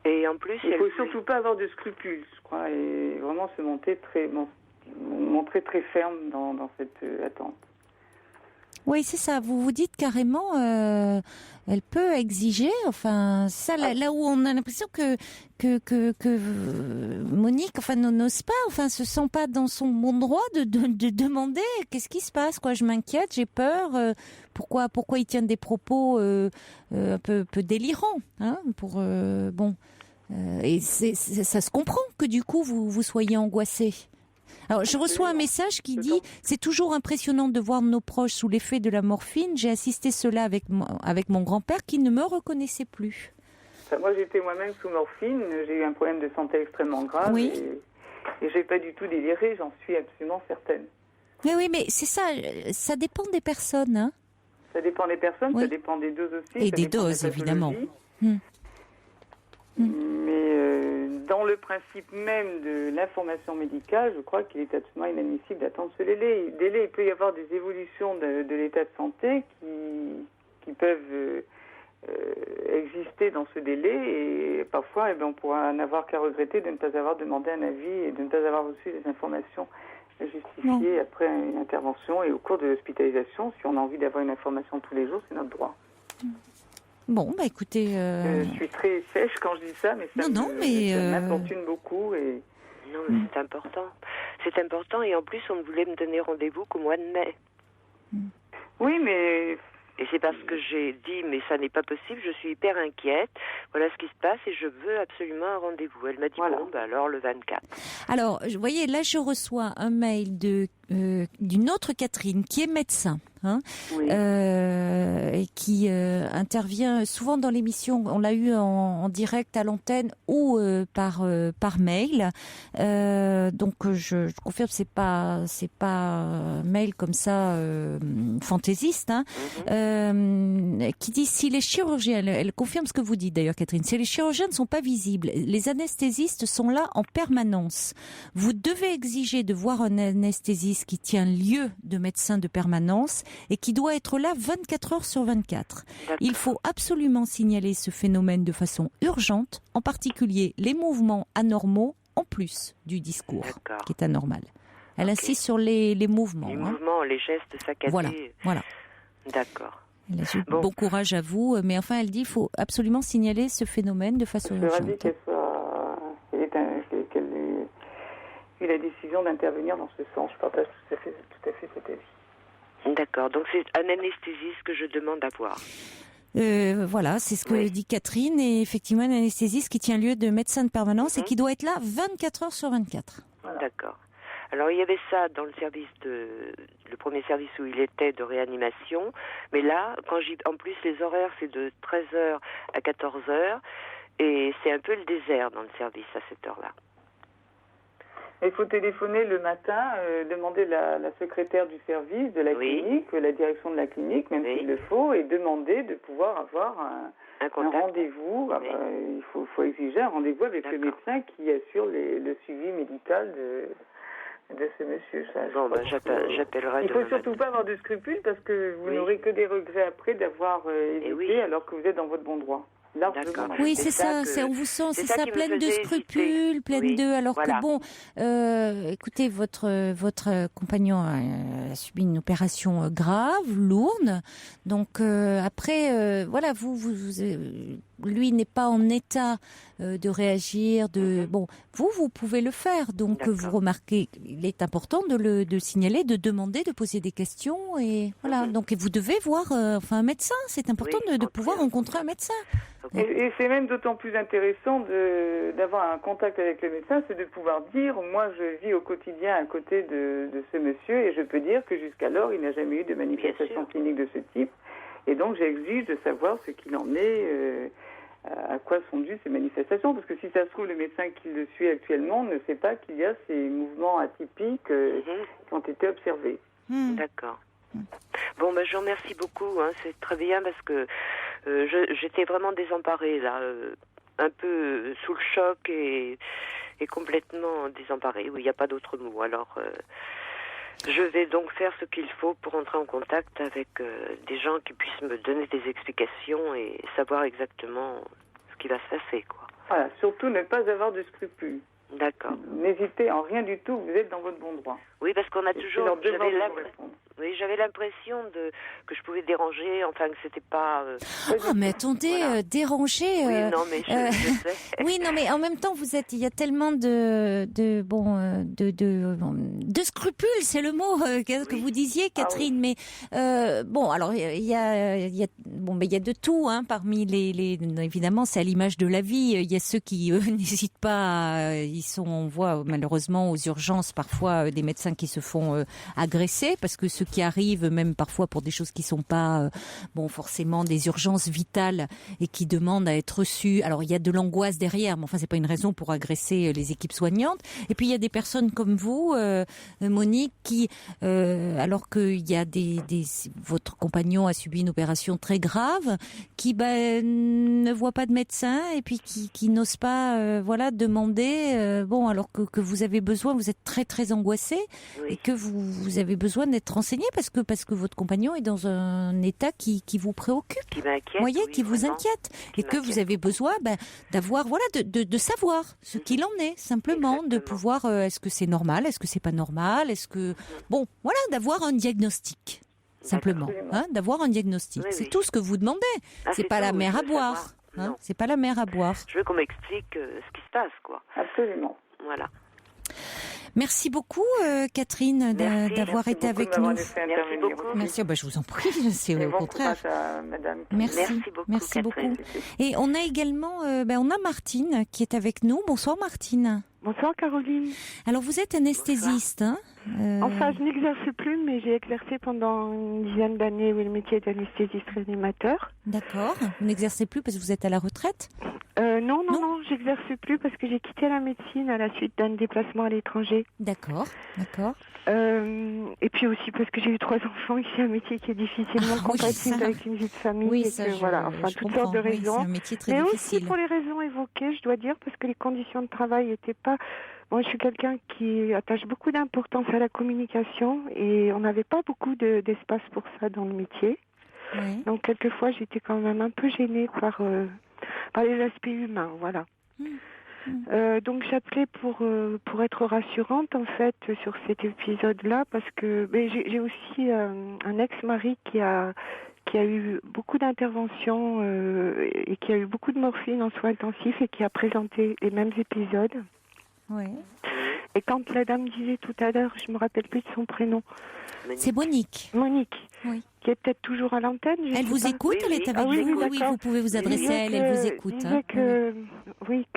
Et en plus, il ne faut surtout pas avoir de scrupules, je crois, et vraiment se montrer très ferme dans cette attente. Oui, c'est ça. Vous vous dites carrément, elle peut exiger. Enfin, ça, là où on a l'impression que Monique, enfin, n'ose pas, enfin, se sent pas dans son bon droit de demander qu'est-ce qui se passe, quoi. Je m'inquiète, j'ai peur. Pourquoi il tient des propos un peu délirants, hein, et ça se comprend que du coup vous soyez angoissée. Alors, je reçois un message qui dit « C'est toujours impressionnant de voir nos proches sous l'effet de la morphine. J'ai assisté cela avec mon grand-père qui ne me reconnaissait plus. » Moi, j'étais moi-même sous morphine. J'ai eu un problème de santé extrêmement grave. Oui. Et je n'ai pas du tout déliré, j'en suis absolument certaine. Oui, mais c'est ça. Ça dépend des personnes. Hein. Ça dépend des personnes, oui. Ça dépend des doses aussi. Et des doses, évidemment. Mais dans le principe même de l'information médicale, je crois qu'il est absolument inadmissible d'attendre ce délai. Il peut y avoir des évolutions de l'état de santé qui peuvent exister dans ce délai et parfois on pourra n'avoir qu'à regretter de ne pas avoir demandé un avis et de ne pas avoir reçu les informations justifiées après une intervention et au cours de l'hospitalisation. Si on a envie d'avoir une information tous les jours, c'est notre droit. Bon, écoutez... Je suis très sèche quand je dis ça, mais ça m'importune beaucoup. Et... Non, mais c'est important. C'est important et en plus, on ne voulait me donner rendez-vous qu'au mois de mai. Oui, mais... Et c'est parce que j'ai dit, mais ça n'est pas possible, je suis hyper inquiète, voilà ce qui se passe et je veux absolument un rendez-vous. Elle m'a dit, alors le 24. Alors, vous voyez, là je reçois un mail d'une autre Catherine qui est médecin. Et qui intervient souvent dans l'émission. On l'a eu en direct à l'antenne ou par mail. Donc je confirme, c'est pas un mail comme ça fantaisiste. Qui dit si les chirurgiens, elle confirme ce que vous dites d'ailleurs, Catherine. Si les chirurgiens ne sont pas visibles, les anesthésistes sont là en permanence. Vous devez exiger de voir un anesthésiste qui tient lieu de médecin de permanence et qui doit être là 24 heures sur 24. D'accord. Il faut absolument signaler ce phénomène de façon urgente, en particulier les mouvements anormaux, en plus du discours, qui est anormal. Elle insiste sur les mouvements. Les mouvements, les gestes saccadés. Voilà. D'accord. Bon courage à vous, mais enfin, elle dit qu'il faut absolument signaler ce phénomène de façon urgente. Je suis ravie qu'elle ait eu la décision d'intervenir dans ce sens. Je partage tout à fait cet avis. D'accord, donc c'est un anesthésiste que je demande à voir. Voilà, c'est ce que dit Catherine, et effectivement un anesthésiste qui tient lieu de médecin de permanence et qui doit être là 24 heures sur 24. Voilà. D'accord. Alors il y avait ça dans le premier service où il était de réanimation, mais là, en plus les horaires c'est de 13h à 14h, et c'est un peu le désert dans le service à cette heure-là. Il faut téléphoner le matin, demander la secrétaire du service de la clinique, la direction de la clinique, même s'il le faut, et demander de pouvoir avoir un rendez-vous. Oui. Il faut exiger un rendez-vous avec le médecin qui assure le suivi médical de ce monsieur. J'appellerai. Il ne faut surtout pas avoir de scrupules parce que vous n'aurez que des regrets après d'avoir hésité alors que vous êtes dans votre bon droit. Oui, c'est ça, on vous sent, c'est ça, pleine de scrupules, pleine de... Alors que bon, écoutez, votre compagnon a subi une opération grave, lourde, donc après, voilà, lui n'est pas en état de réagir, vous pouvez le faire, donc vous remarquez, il est important de signaler, de demander, de poser des questions, et voilà, donc vous devez voir un médecin, c'est important de pouvoir rencontrer un médecin. Et c'est même d'autant plus intéressant d'avoir un contact avec le médecin, c'est de pouvoir dire, moi je vis au quotidien à côté de ce monsieur et je peux dire que jusqu'alors il n'a jamais eu de manifestation clinique de ce type et donc j'exige de savoir ce qu'il en est à quoi sont dues ces manifestations, parce que si ça se trouve, le médecin qui le suit actuellement ne sait pas qu'il y a ces mouvements atypiques qui ont été observés. D'accord. Bon, je vous remercie beaucoup, hein, c'est très bien parce que j'étais vraiment désemparée là, un peu sous le choc et complètement désemparée. Oui, il n'y a pas d'autre mot. Alors, je vais donc faire ce qu'il faut pour entrer en contact avec des gens qui puissent me donner des explications et savoir exactement ce qui va se passer, quoi. Voilà, surtout ne pas avoir de scrupules. D'accord. N'hésitez en rien du tout, vous êtes dans votre bon droit. Oui, parce qu'on a toujours... J'avais l'impression que je pouvais déranger, enfin que c'était pas... mais attendez, déranger... Oui, non, mais je sais. Oui, non, mais en même temps, il y a tellement de scrupules, c'est le mot que vous disiez, Catherine. Mais alors il y a de tout, hein, parmi les évidemment, c'est à l'image de la vie. Il y a ceux qui n'hésitent pas, on voit malheureusement aux urgences parfois des médecins qui se font agresser parce que ceux qui arrivent même parfois pour des choses qui sont pas forcément des urgences vitales et qui demandent à être reçus. Alors il y a de l'angoisse derrière, mais enfin c'est pas une raison pour agresser les équipes soignantes. Et puis il y a des personnes comme vous, Monique, qui alors qu'il y a votre compagnon a subi une opération très grave, qui ne voit pas de médecin et puis qui n'ose pas demander alors que vous avez besoin, vous êtes très très angoissé et que vous avez besoin d'être renseigné parce que votre compagnon est dans un état qui vous préoccupe, qui m'inquiète, qui vous inquiète et que vous avez besoin d'avoir de savoir ce qu'il en est, simplement. Exactement. De pouvoir est-ce que c'est normal, est-ce que c'est pas normal, est-ce que d'avoir un diagnostic. Simplement, d'avoir un diagnostic. Oui, c'est tout ce que vous demandez. C'est pas la mer à boire. C'est pas la mer à boire. Je veux qu'on m'explique ce qui se passe, quoi. Absolument. Voilà. Merci beaucoup, Catherine, d'avoir été avec nous. Merci beaucoup. Merci. Je vous en prie. C'est au contraire. Madame. Merci beaucoup. Et on a également, on a Martine qui est avec nous. Bonsoir, Martine. Bonsoir, Caroline. Alors, vous êtes anesthésiste, hein Enfin, je n'exerce plus, mais j'ai exercé pendant une dizaine d'années le métier d'anesthésiste réanimateur. D'accord. Vous n'exercez plus parce que vous êtes à la retraite ? Non, j'exerce plus parce que j'ai quitté la médecine à la suite d'un déplacement à l'étranger. D'accord. Et puis aussi parce que j'ai eu 3 enfants et c'est un métier qui est difficilement compatible avec une vie de famille. Oui, toutes sortes de raisons. C'est un métier très mais difficile. Aussi pour les raisons évoquées, je dois dire, parce que les conditions de travail n'étaient pas... Moi, je suis quelqu'un qui attache beaucoup d'importance à la communication et on n'avait pas beaucoup d'espace pour ça dans le métier. Oui. Donc, quelquefois, j'étais quand même un peu gênée par les aspects humains, voilà. Donc, j'appelais pour être rassurante, en fait, sur cet épisode-là, parce que j'ai aussi un ex-mari qui a eu beaucoup d'interventions et qui a eu beaucoup de morphine en soins intensifs et qui a présenté les mêmes épisodes. Oui. Et quand la dame disait tout à l'heure, je me rappelle plus de son prénom. C'est Monique. Oui. Qui est peut-être toujours à l'antenne. Elle vous écoute, elle est avec vous. Oui, vous pouvez vous adresser à elle, elle vous écoute.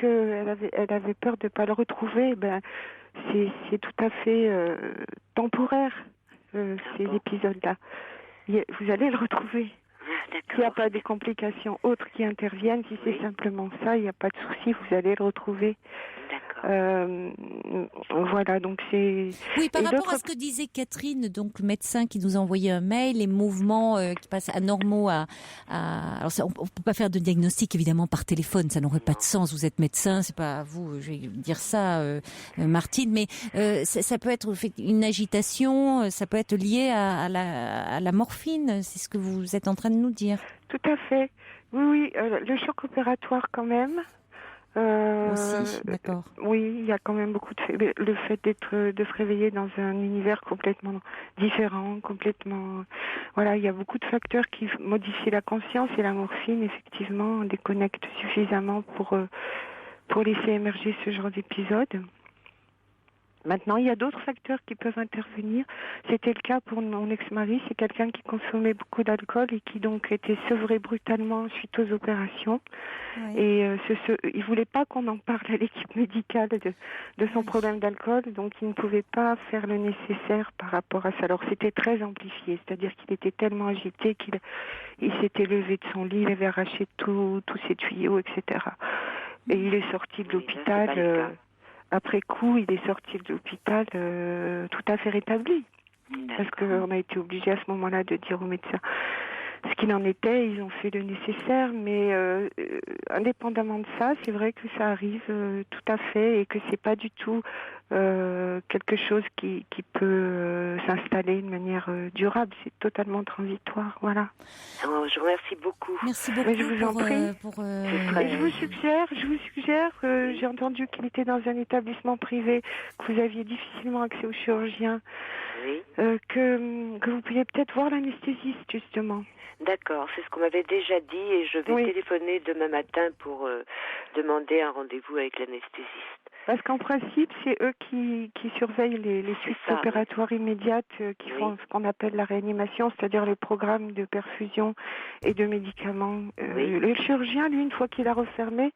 Elle avait peur de ne pas le retrouver. C'est tout à fait temporaire, ces épisodes-là. Vous allez le retrouver. S'il n'y a pas des complications autres qui interviennent, si c'est simplement ça, il n'y a pas de souci, vous allez le retrouver. Voilà, donc c'est... Oui, par rapport à ce que disait Catherine, donc le médecin qui nous a envoyé un mail, les mouvements qui passent anormaux Alors ça, on ne peut pas faire de diagnostic évidemment par téléphone, ça n'aurait pas de sens, vous êtes médecin, c'est pas à vous, je vais dire ça, Martine, mais ça peut être une agitation, ça peut être lié à la morphine, c'est ce que vous êtes en train de nous dire. Tout à fait, oui, le choc opératoire quand même. Aussi, d'accord. Oui, il y a quand même beaucoup le fait de se réveiller dans un univers complètement différent, complètement... Voilà, il y a beaucoup de facteurs qui modifient la conscience et la morphine, effectivement, déconnecte suffisamment pour laisser émerger ce genre d'épisode. Maintenant, il y a d'autres facteurs qui peuvent intervenir. C'était le cas pour mon ex-mari. C'est quelqu'un qui consommait beaucoup d'alcool et qui donc était sevré brutalement suite aux opérations. Oui. Et il voulait pas qu'on en parle à l'équipe médicale de son problème d'alcool, donc il ne pouvait pas faire le nécessaire par rapport à ça. Alors c'était très amplifié, c'est-à-dire qu'il était tellement agité qu'il s'était levé de son lit, il avait arraché tous ses tuyaux, etc. Et il est sorti de l'hôpital... Après coup, il est sorti de l'hôpital tout à fait rétabli. Parce qu'on a été obligé à ce moment-là de dire aux médecins ce qu'il en était. Ils ont fait le nécessaire, mais indépendamment de ça, c'est vrai que ça arrive tout à fait et que c'est pas du tout quelque chose qui peut s'installer de manière durable. C'est totalement transitoire, voilà. Oh, je vous remercie beaucoup. Merci beaucoup. Mais je vous en prie. Et je vous suggère, j'ai entendu qu'il était dans un établissement privé, que vous aviez difficilement accès au chirurgien, oui. Que vous pouviez peut-être voir l'anesthésiste, justement. D'accord, c'est ce qu'on m'avait déjà dit et je vais téléphoner demain matin pour demander un rendez-vous avec l'anesthésiste. Parce qu'en principe, c'est eux qui surveillent les suites opératoires immédiates, qui font ce qu'on appelle la réanimation, c'est-à-dire les programmes de perfusion et de médicaments. Le chirurgien, lui, une fois qu'il a refermé,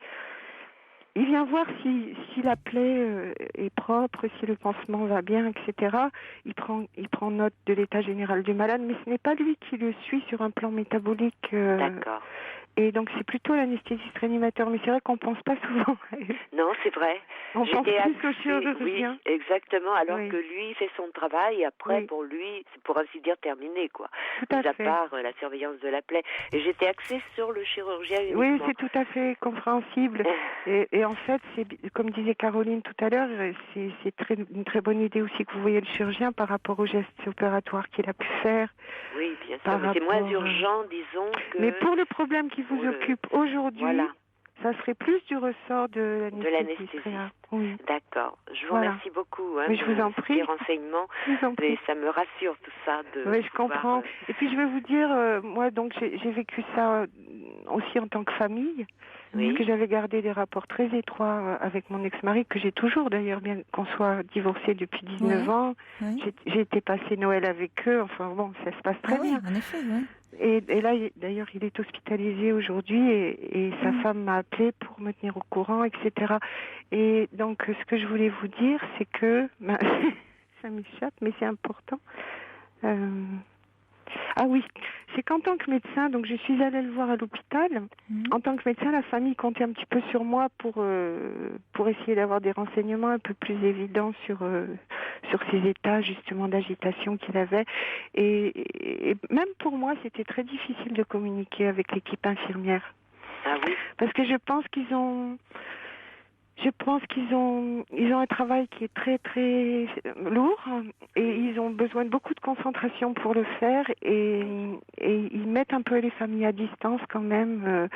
il vient voir si la plaie est propre, si le pansement va bien, etc. Il prend note de l'état général du malade, mais ce n'est pas lui qui le suit sur un plan métabolique. D'accord. Et donc c'est plutôt l'anesthésiste réanimateur, mais c'est vrai qu'on pense pas souvent à eux. Non, c'est vrai. On pense plus au chirurgien. Oui, exactement, alors que lui, il fait son travail, et après, pour lui, c'est pour ainsi dire terminé, quoi. Tout à fait. À part la surveillance de la plaie. Et j'étais axée sur le chirurgien uniquement. Oui, c'est tout à fait compréhensible. et en fait, c'est comme disait Caroline tout à l'heure, c'est une très bonne idée aussi que vous voyez le chirurgien par rapport aux gestes opératoires qu'il a pu faire. Oui, bien sûr, mais c'est moins urgent, disons, que... Mais pour le problème qui vous occupe aujourd'hui, ça serait plus du ressort de l'anesthésiste. Oui. D'accord. Je vous remercie beaucoup. Mais je vous en prie. Les renseignements. Et ça me rassure tout ça. Oui, je comprends. Et puis je vais vous dire, moi donc j'ai vécu ça aussi en tant que famille. Oui. Parce que j'avais gardé des rapports très étroits avec mon ex-mari, que j'ai toujours d'ailleurs, bien qu'on soit divorcés depuis 19 ans. Oui. J'ai été passer Noël avec eux. Enfin bon, ça se passe très bien. En effet, oui. Et là, d'ailleurs, il est hospitalisé aujourd'hui et sa femme m'a appelé pour me tenir au courant, etc. Et donc, ce que je voulais vous dire, c'est que... ça m'échappe, mais c'est important. Ah oui, c'est qu'en tant que médecin, donc je suis allée le voir à l'hôpital. En tant que médecin, la famille comptait un petit peu sur moi pour essayer d'avoir des renseignements un peu plus évidents sur ces états justement d'agitation qu'il avait. Et même pour moi, c'était très difficile de communiquer avec l'équipe infirmière. Ah oui. Parce que je pense qu'ils ont un travail qui est très très lourd et ils ont besoin de beaucoup de concentration pour le faire et ils mettent un peu les familles à distance quand même.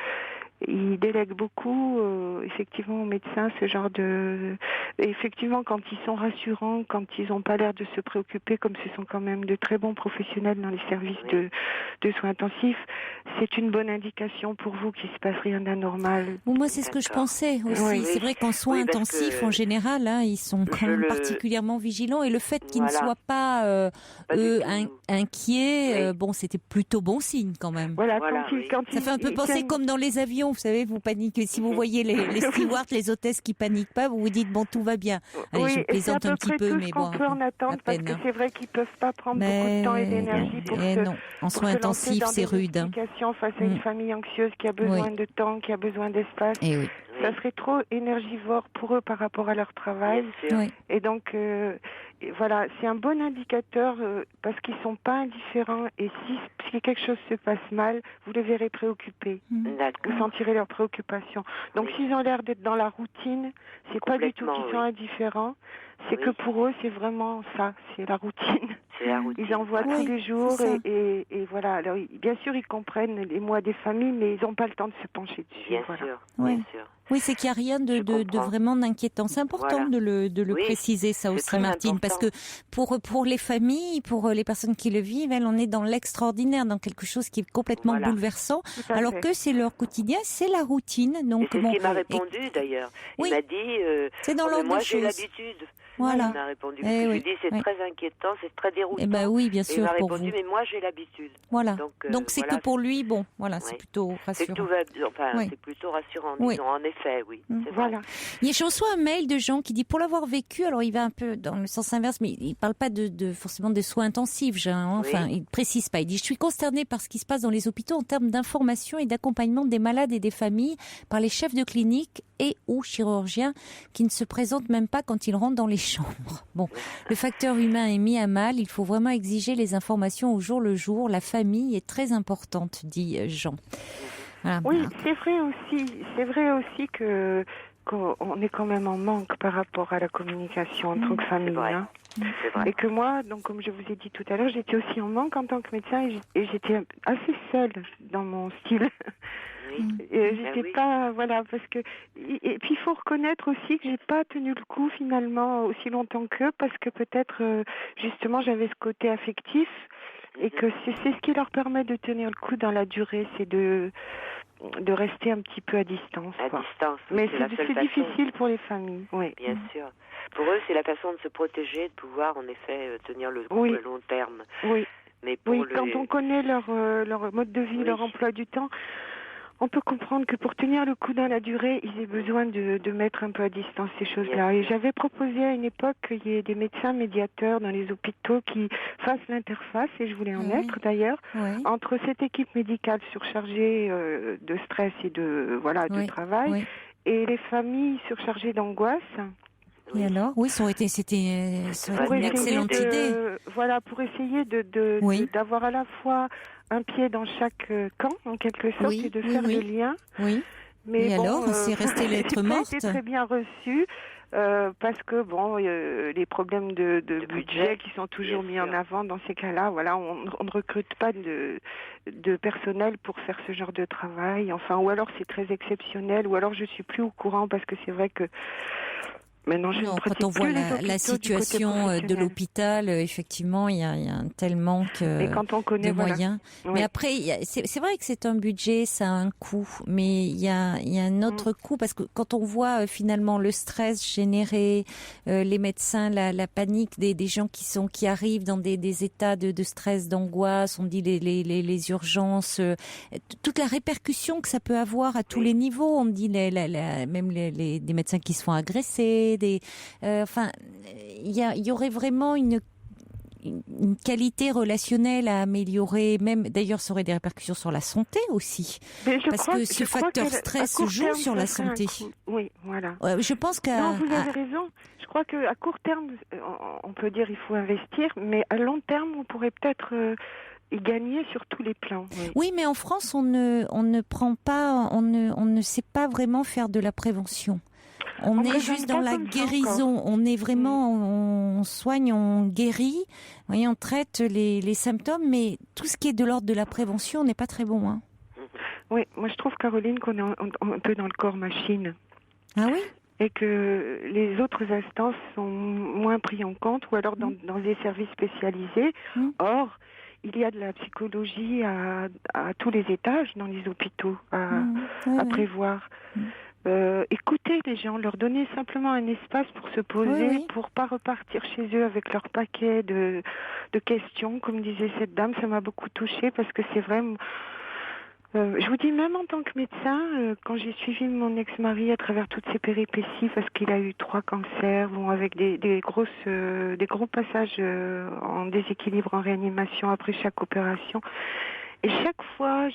Ils délèguent beaucoup, effectivement, aux médecins, ce genre de... Effectivement, quand ils sont rassurants, quand ils n'ont pas l'air de se préoccuper, comme ce sont quand même de très bons professionnels dans les services de soins intensifs, c'est une bonne indication pour vous qu'il ne se passe rien d'anormal. Moi, c'est ce que je pensais aussi. Oui. C'est vrai qu'en soins intensifs, en général, hein, ils sont quand même particulièrement vigilants. Et le fait qu'ils ne soient pas, inquiets, bon, c'était plutôt bon signe quand même. Ça fait un peu penser comme dans les avions. Vous savez, vous paniquez. Si vous voyez les stewards, les hôtesses qui paniquent pas, vous vous dites bon, tout va bien. Allez, je plaisante un petit peu, mais bon. On peut en attendre parce que c'est vrai qu'ils peuvent pas prendre beaucoup de temps et d'énergie pour en soins intensifs, c'est rude. Face à une famille anxieuse qui a besoin de temps, qui a besoin d'espace. Et oui. Ça serait trop énergivore pour eux par rapport à leur travail. Et donc, voilà, c'est un bon indicateur parce qu'ils ne sont pas indifférents. Et si quelque chose se passe mal, vous les verrez préoccupés. Vous sentirez leur préoccupation. Donc, s'ils ont l'air d'être dans la routine, c'est pas du tout qu'ils sont indifférents. C'est que pour eux, c'est vraiment ça, c'est la routine. c'est la routine. Ils envoient tous les jours et voilà. Alors, bien sûr, ils comprennent les mois des familles, mais ils n'ont pas le temps de se pencher dessus. Bien sûr, bien sûr. Oui, c'est qu'il n'y a rien de vraiment d'inquiétant. C'est important de le préciser, ça aussi, Martine, important. parce que pour les familles, pour les personnes qui le vivent, on est dans l'extraordinaire, dans quelque chose qui est complètement bouleversant, alors que c'est leur quotidien, c'est la routine. Donc, c'est ce qu'il m'a répondu, d'ailleurs. Il m'a dit, c'est dans l'ordre moi, des j'ai choses. l'habitude. Voilà. Il m'a répondu. Je lui ai dit, c'est très inquiétant, c'est très déroutant. Oui, bien sûr. Il m'a pour répondu, vous. mais moi, j'ai l'habitude. Voilà. Donc c'est que pour lui, c'est plutôt rassurant. C'est plutôt rassurant, disons, en effet, oui. Voilà. Je reçois un mail de Jean qui dit, pour l'avoir vécu, alors il va un peu dans le sens inverse, mais il parle pas forcément des soins intensifs, Jean, il précise pas. Il dit, je suis consterné par ce qui se passe dans les hôpitaux en termes d'information et d'accompagnement des malades et des familles par les chefs de clinique et ou chirurgiens qui ne se présentent même pas quand ils rentrent dans les chambres. Bon, le facteur humain est mis à mal, il faut vraiment exiger les informations au jour le jour, la famille est très importante, dit Jean. Voilà, oui, c'est vrai aussi qu'on est quand même en manque par rapport à la communication en tant que famille. C'est vrai. Et que moi, donc comme je vous ai dit tout à l'heure, j'étais aussi en manque en tant que médecin et j'étais assez seule dans mon style. Et j'étais pas, parce que et puis il faut reconnaître aussi que j'ai pas tenu le coup finalement aussi longtemps qu'eux parce que peut-être justement j'avais ce côté affectif et que c'est ce qui leur permet de tenir le coup dans la durée, c'est de rester un petit peu à distance. Mais c'est difficile pour les familles. Oui. Bien sûr. Pour eux, c'est la façon de se protéger, de pouvoir en effet tenir le coup à long terme. Oui. Mais quand on connaît leur mode de vie, leur emploi du temps, on peut comprendre que pour tenir le coup dans la durée, ils aient besoin de mettre un peu à distance ces choses-là. Et j'avais proposé à une époque qu'il y ait des médecins médiateurs dans les hôpitaux qui fassent l'interface, et je voulais en être d'ailleurs, entre cette équipe médicale surchargée de stress et de travail et les familles surchargées d'angoisse. Et alors, c'était une excellente idée. Pour essayer d'avoir à la fois un pied dans chaque camp, en quelque sorte, et de faire le lien. Oui. Mais alors, c'est resté lettre morte. Ça a été très bien reçu. Parce que les problèmes de budget qui sont toujours mis en avant dans ces cas-là, on ne recrute pas de personnel pour faire ce genre de travail. Ou alors c'est très exceptionnel, ou alors je suis plus au courant parce que c'est vrai que maintenant quand on voit la situation de l'hôpital, effectivement, il y a un tel manque de moyens. Mais après, c'est vrai que c'est un budget, ça a un coût, mais il y a un autre coût parce que quand on voit finalement le stress généré, les médecins, la panique des gens qui arrivent dans des états de stress, d'angoisse, on dit les urgences, toute la répercussion que ça peut avoir à tous les niveaux. On dit même des médecins qui se font agresser. Il y aurait vraiment une qualité relationnelle à améliorer, même d'ailleurs ça aurait des répercussions sur la santé aussi, parce que ce facteur stress joue sur la santé. Oui, voilà. Je pense vous avez raison. Je crois qu'à court terme, on peut dire il faut investir, mais à long terme, on pourrait peut-être y gagner sur tous les plans. Oui, mais en France, on ne prend pas, on ne sait pas vraiment faire de la prévention. On est juste dans la guérison. On est vraiment, on soigne, on guérit. On traite les symptômes, mais tout ce qui est de l'ordre de la prévention, on n'est pas très bon. Oui, moi je trouve, Caroline, qu'on est un peu dans le corps machine. Ah oui ? Et que les autres instances sont moins prises en compte, ou alors dans des services spécialisés. Or, il y a de la psychologie à tous les étages dans les hôpitaux à prévoir. Écouter les gens, leur donner simplement un espace pour se poser, pour pas repartir chez eux avec leur paquet de questions. Comme disait cette dame, ça m'a beaucoup touchée parce que c'est vrai. Je vous dis, même en tant que médecin, quand j'ai suivi mon ex-mari à travers toutes ces péripéties, parce qu'il a eu 3 cancers, avec des gros passages en déséquilibre en réanimation après chaque opération. Et chaque fois,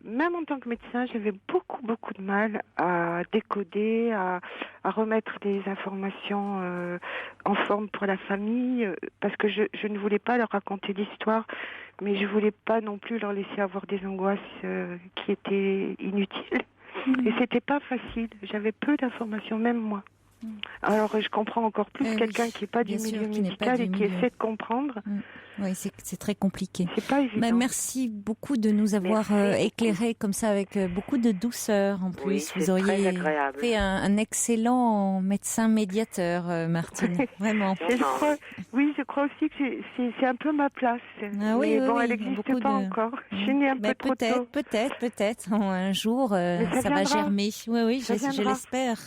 même en tant que médecin, j'avais beaucoup de mal à décoder, à remettre des informations en forme pour la famille, parce que je ne voulais pas leur raconter d'histoire, mais je voulais pas non plus leur laisser avoir des angoisses qui étaient inutiles. Et c'était pas facile. J'avais peu d'informations, même moi. Alors, je comprends encore plus quelqu'un qui n'est pas du milieu médical et qui essaie de comprendre. Oui, c'est très compliqué. C'est pas évident. Merci beaucoup de nous avoir éclairés comme ça avec beaucoup de douceur en plus. Oui, vous auriez fait un excellent médecin médiateur, Martine. Vraiment. Je crois aussi que c'est un peu ma place. Ah oui, mais bon, oui, elle n'existe pas encore. Je suis née un peu trop tôt. Peut-être. Un jour, ça va germer. Oui, je l'espère.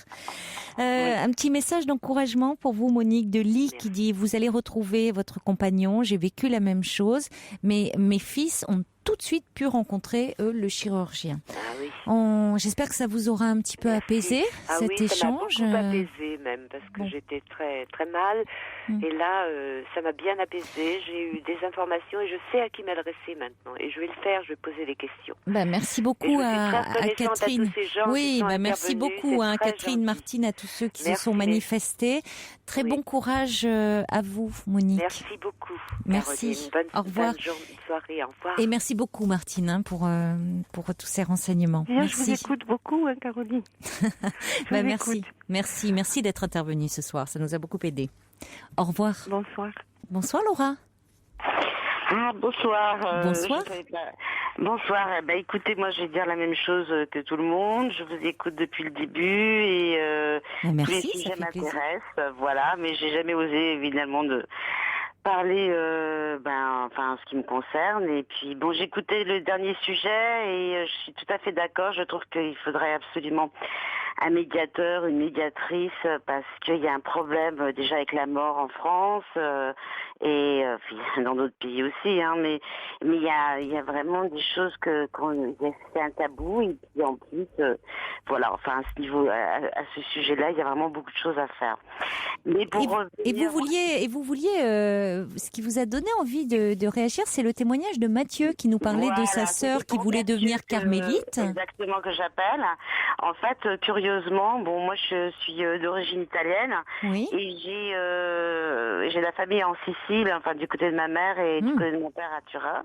Un petit message d'encouragement pour vous, Monique de Ly, qui dit: vous allez retrouver votre compagnon. J'ai vécu la même chose, mais mes fils ont tout de suite pu rencontrer, eux, le chirurgien. J'espère que ça vous aura un petit peu apaisé, cet échange. Ça m'a beaucoup apaisé même, parce que j'étais très, très mal. Et là, ça m'a bien apaisé. J'ai eu des informations et je sais à qui m'adresser maintenant. Et je vais le faire, je vais poser des questions. Merci beaucoup à Catherine. À tous ces gens merci beaucoup à Catherine, Martine, à tous ceux qui se sont manifestés. Très bon courage à vous, Monique. Merci beaucoup. Merci. Caroline. Au revoir. Bonne soirée. Au revoir. Et merci beaucoup, Martine, pour tous ces renseignements. Je vous écoute beaucoup, Caroline. Merci d'être intervenue ce soir. Ça nous a beaucoup aidé. Au revoir. Bonsoir, Laura. Bonsoir. Bonsoir. Bonsoir. Écoutez, moi, je vais dire la même chose que tout le monde. Je vous écoute depuis le début et merci, tous les sujets m'intéressent. Voilà, mais j'ai jamais osé, évidemment, de parler, ce qui me concerne. Et puis, j'écoutais le dernier sujet et je suis tout à fait d'accord. Je trouve qu'il faudrait absolument un médiateur, une médiatrice, parce qu'il y a un problème déjà avec la mort en France et dans d'autres pays aussi. Mais il y a vraiment des choses c'est un tabou et puis en plus, à ce niveau, à ce sujet-là, il y a vraiment beaucoup de choses à faire. Mais vous vouliez ce qui vous a donné envie de réagir, c'est le témoignage de Mathieu qui nous parlait de sa sœur qui voulait devenir carmélite. Exactement, que j'appelle. En fait, curieusement, moi je suis d'origine italienne et j'ai la famille en Sicile, du côté de ma mère et du côté de mon père à Turin.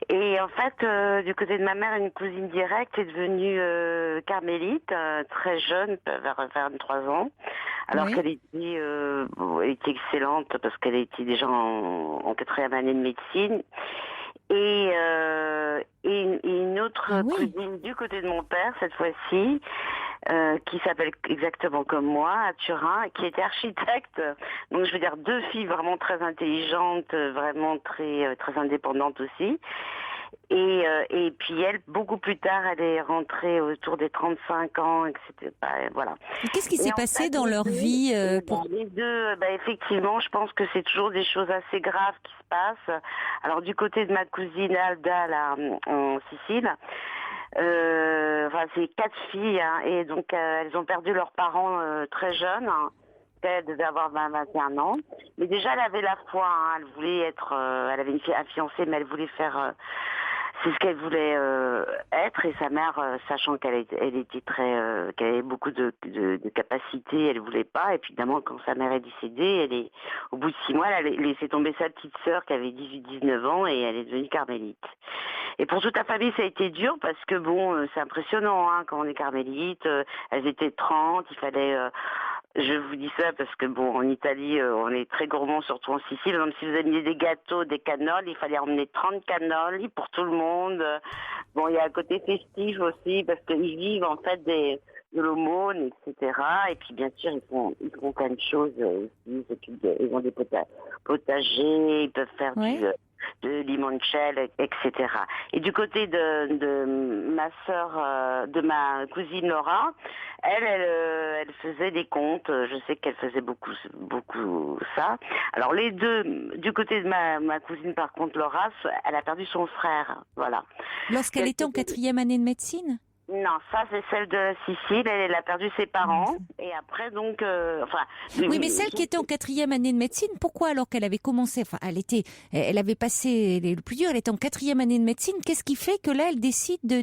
Et en fait, du côté de ma mère, une cousine directe est devenue carmélite, très jeune, vers 23 ans, alors qu'elle était excellente parce qu'elle était déjà en 4e année de médecine. Et une autre cousine du côté de mon père, cette fois-ci, qui s'appelle exactement comme moi, à Turin, qui était architecte. Donc je veux dire 2 filles vraiment très intelligentes, vraiment très très indépendantes aussi. Et puis elle, beaucoup plus tard, elle est rentrée autour des 35 ans, etc. Voilà. Et qu'est-ce qui s'est passé dans leur vie Les deux, effectivement, je pense que c'est toujours des choses assez graves qui se passent. Alors du côté de ma cousine Alda, là, en Sicile, c'est 4 filles, et donc elles ont perdu leurs parents très jeunes. Elle devait avoir 20-21 ans. Mais déjà, elle avait la foi. Elle voulait être... elle avait un fiancé, mais elle voulait faire... c'est ce qu'elle voulait être. Et sa mère, sachant qu'elle était qu'elle avait beaucoup de capacités, elle voulait pas. Et puis, évidemment, quand sa mère est décédée, au bout de 6 mois, elle a laissé tomber sa petite sœur qui avait 18-19 ans et elle est devenue carmélite. Et pour toute la famille, ça a été dur parce que, c'est impressionnant quand on est carmélite. Elles étaient 30, il fallait... je vous dis ça parce que, en Italie, on est très gourmand, surtout en Sicile. Même si vous amenez des gâteaux, des canoles, il fallait emmener 30 canoles pour tout le monde. Il y a un côté festif aussi parce qu'ils vivent, en fait, de l'aumône, etc. Et puis, bien sûr, ils font plein de choses aussi. Ils ont des potagers, ils peuvent faire de limoncello, etc. Et du côté de ma sœur, de ma cousine Laura, elle faisait des contes. Je sais qu'elle faisait beaucoup ça. Alors les deux, du côté de ma cousine par contre Laura, elle a perdu son frère. Voilà. Lorsqu'elle était en 4e année de médecine? Non, ça c'est celle de Sicile. Elle a perdu ses parents et après donc, Oui, mais celle qui était en 4e année de médecine, pourquoi alors qu'elle avait commencé, elle avait passé le plus dur, elle était en 4e année de médecine. Qu'est-ce qui fait que là elle décide de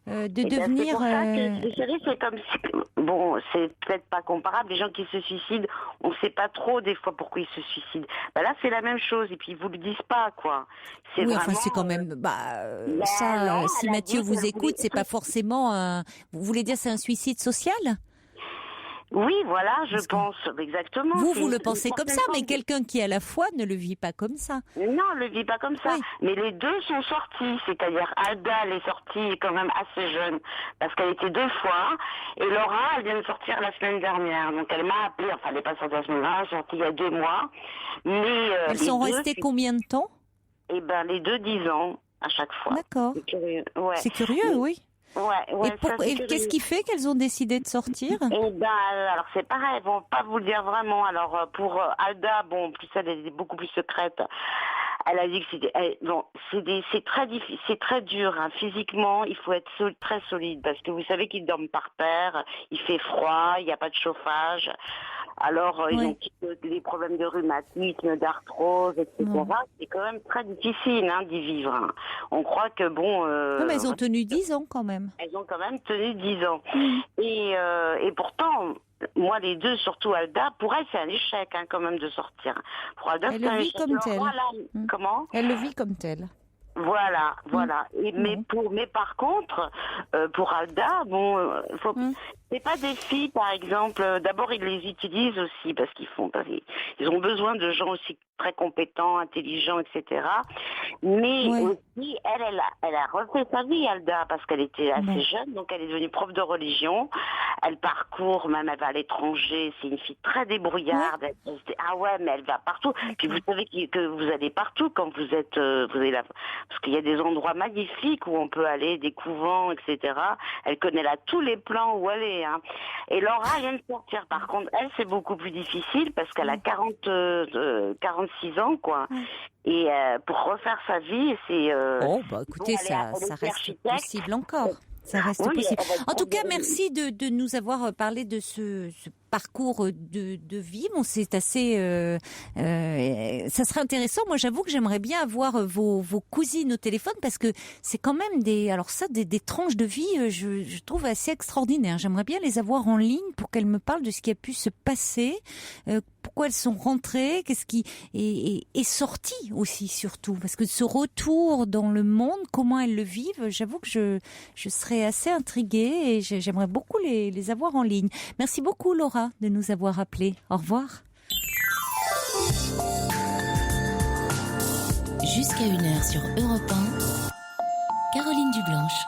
devenir c'est comme si, c'est peut-être pas comparable. Les gens qui se suicident, on sait pas trop des fois pourquoi ils se suicident. Là c'est la même chose et puis ils vous le disent pas quoi. C'est c'est quand même si Mathieu vous écoute, c'est pas forcément vous voulez dire c'est un suicide social? Oui, voilà, je pense, exactement. Vous le pensez comme ça, mais quelqu'un qui à la fois ne le vit pas comme ça. Non, ne le vit pas comme ça. Oui. Mais les deux sont sortis, c'est-à-dire Alda, elle est sortie quand même assez jeune, parce qu'elle était 2 fois, et Laura, elle vient de sortir la semaine dernière. Donc elle m'a appelée, enfin elle n'est pas sortie la semaine dernière, elle est sortie il y a 2 mois. Mais elles sont restées combien de temps? Eh ben les 2, 10 ans, à chaque fois. D'accord. C'est curieux, ouais. C'est curieux, oui. Ouais, et qu'est-ce qui fait qu'elles ont décidé de sortir? Eh ben, alors c'est pareil, elles vont pas vous le dire vraiment. Alors pour Alda, bon, plus elle est beaucoup plus secrète. Elle a dit que c'est très difficile, c'est très dur. Hein. Physiquement, il faut être très solide parce que vous savez qu'ils dorment par terre, il fait froid, il n'y a pas de chauffage. Alors, ils ont des problèmes de rhumatisme, d'arthrose, etc. C'est quand même très difficile d'y vivre. Hein. On croit que, bon... mais elles ont tenu 10 ans quand même. Elles ont quand même tenu 10 ans. Et pourtant... Moi, les deux, surtout Alda, pour elle, c'est un échec quand même de sortir. Pour Alda, elle le vit comme tel. Comment ? Elle le vit comme tel. Voilà. Et, mais par contre, pour Alda, bon, c'est pas des filles, par exemple. D'abord, ils les utilisent aussi parce ils ont besoin de gens aussi très compétents, intelligents, etc. Mais aussi, elle a refait sa vie, Alda, parce qu'elle était assez jeune, donc elle est devenue prof de religion. Elle parcourt, même elle va à l'étranger. C'est une fille très débrouillarde. Mais elle va partout. Puis vous savez que vous allez partout quand vous êtes, parce qu'il y a des endroits magnifiques où on peut aller, des couvents, etc. Elle connaît là tous les plans où elle est. Hein. Et Laura vient de sortir. Par contre, elle, c'est beaucoup plus difficile parce qu'elle a 46 ans, quoi. Et pour refaire sa vie, c'est... écoutez, ça reste possible encore. Ça reste possible. En tout cas, merci de nous avoir parlé de ce parcours de vie. Bon, c'est assez... ça serait intéressant. Moi, j'avoue que j'aimerais bien avoir vos cousines au téléphone parce que c'est quand même des tranches de vie, je trouve assez extraordinaires. J'aimerais bien les avoir en ligne pour qu'elles me parlent de ce qui a pu se passer, pourquoi elles sont rentrées, qu'est-ce qui est sorti aussi, surtout. Parce que ce retour dans le monde, comment elles le vivent, j'avoue que je serais assez intriguée et j'aimerais beaucoup les avoir en ligne. Merci beaucoup, Laura, de nous avoir appelés. Au revoir. Jusqu'à 1h sur Europe 1, Caroline Dublanche.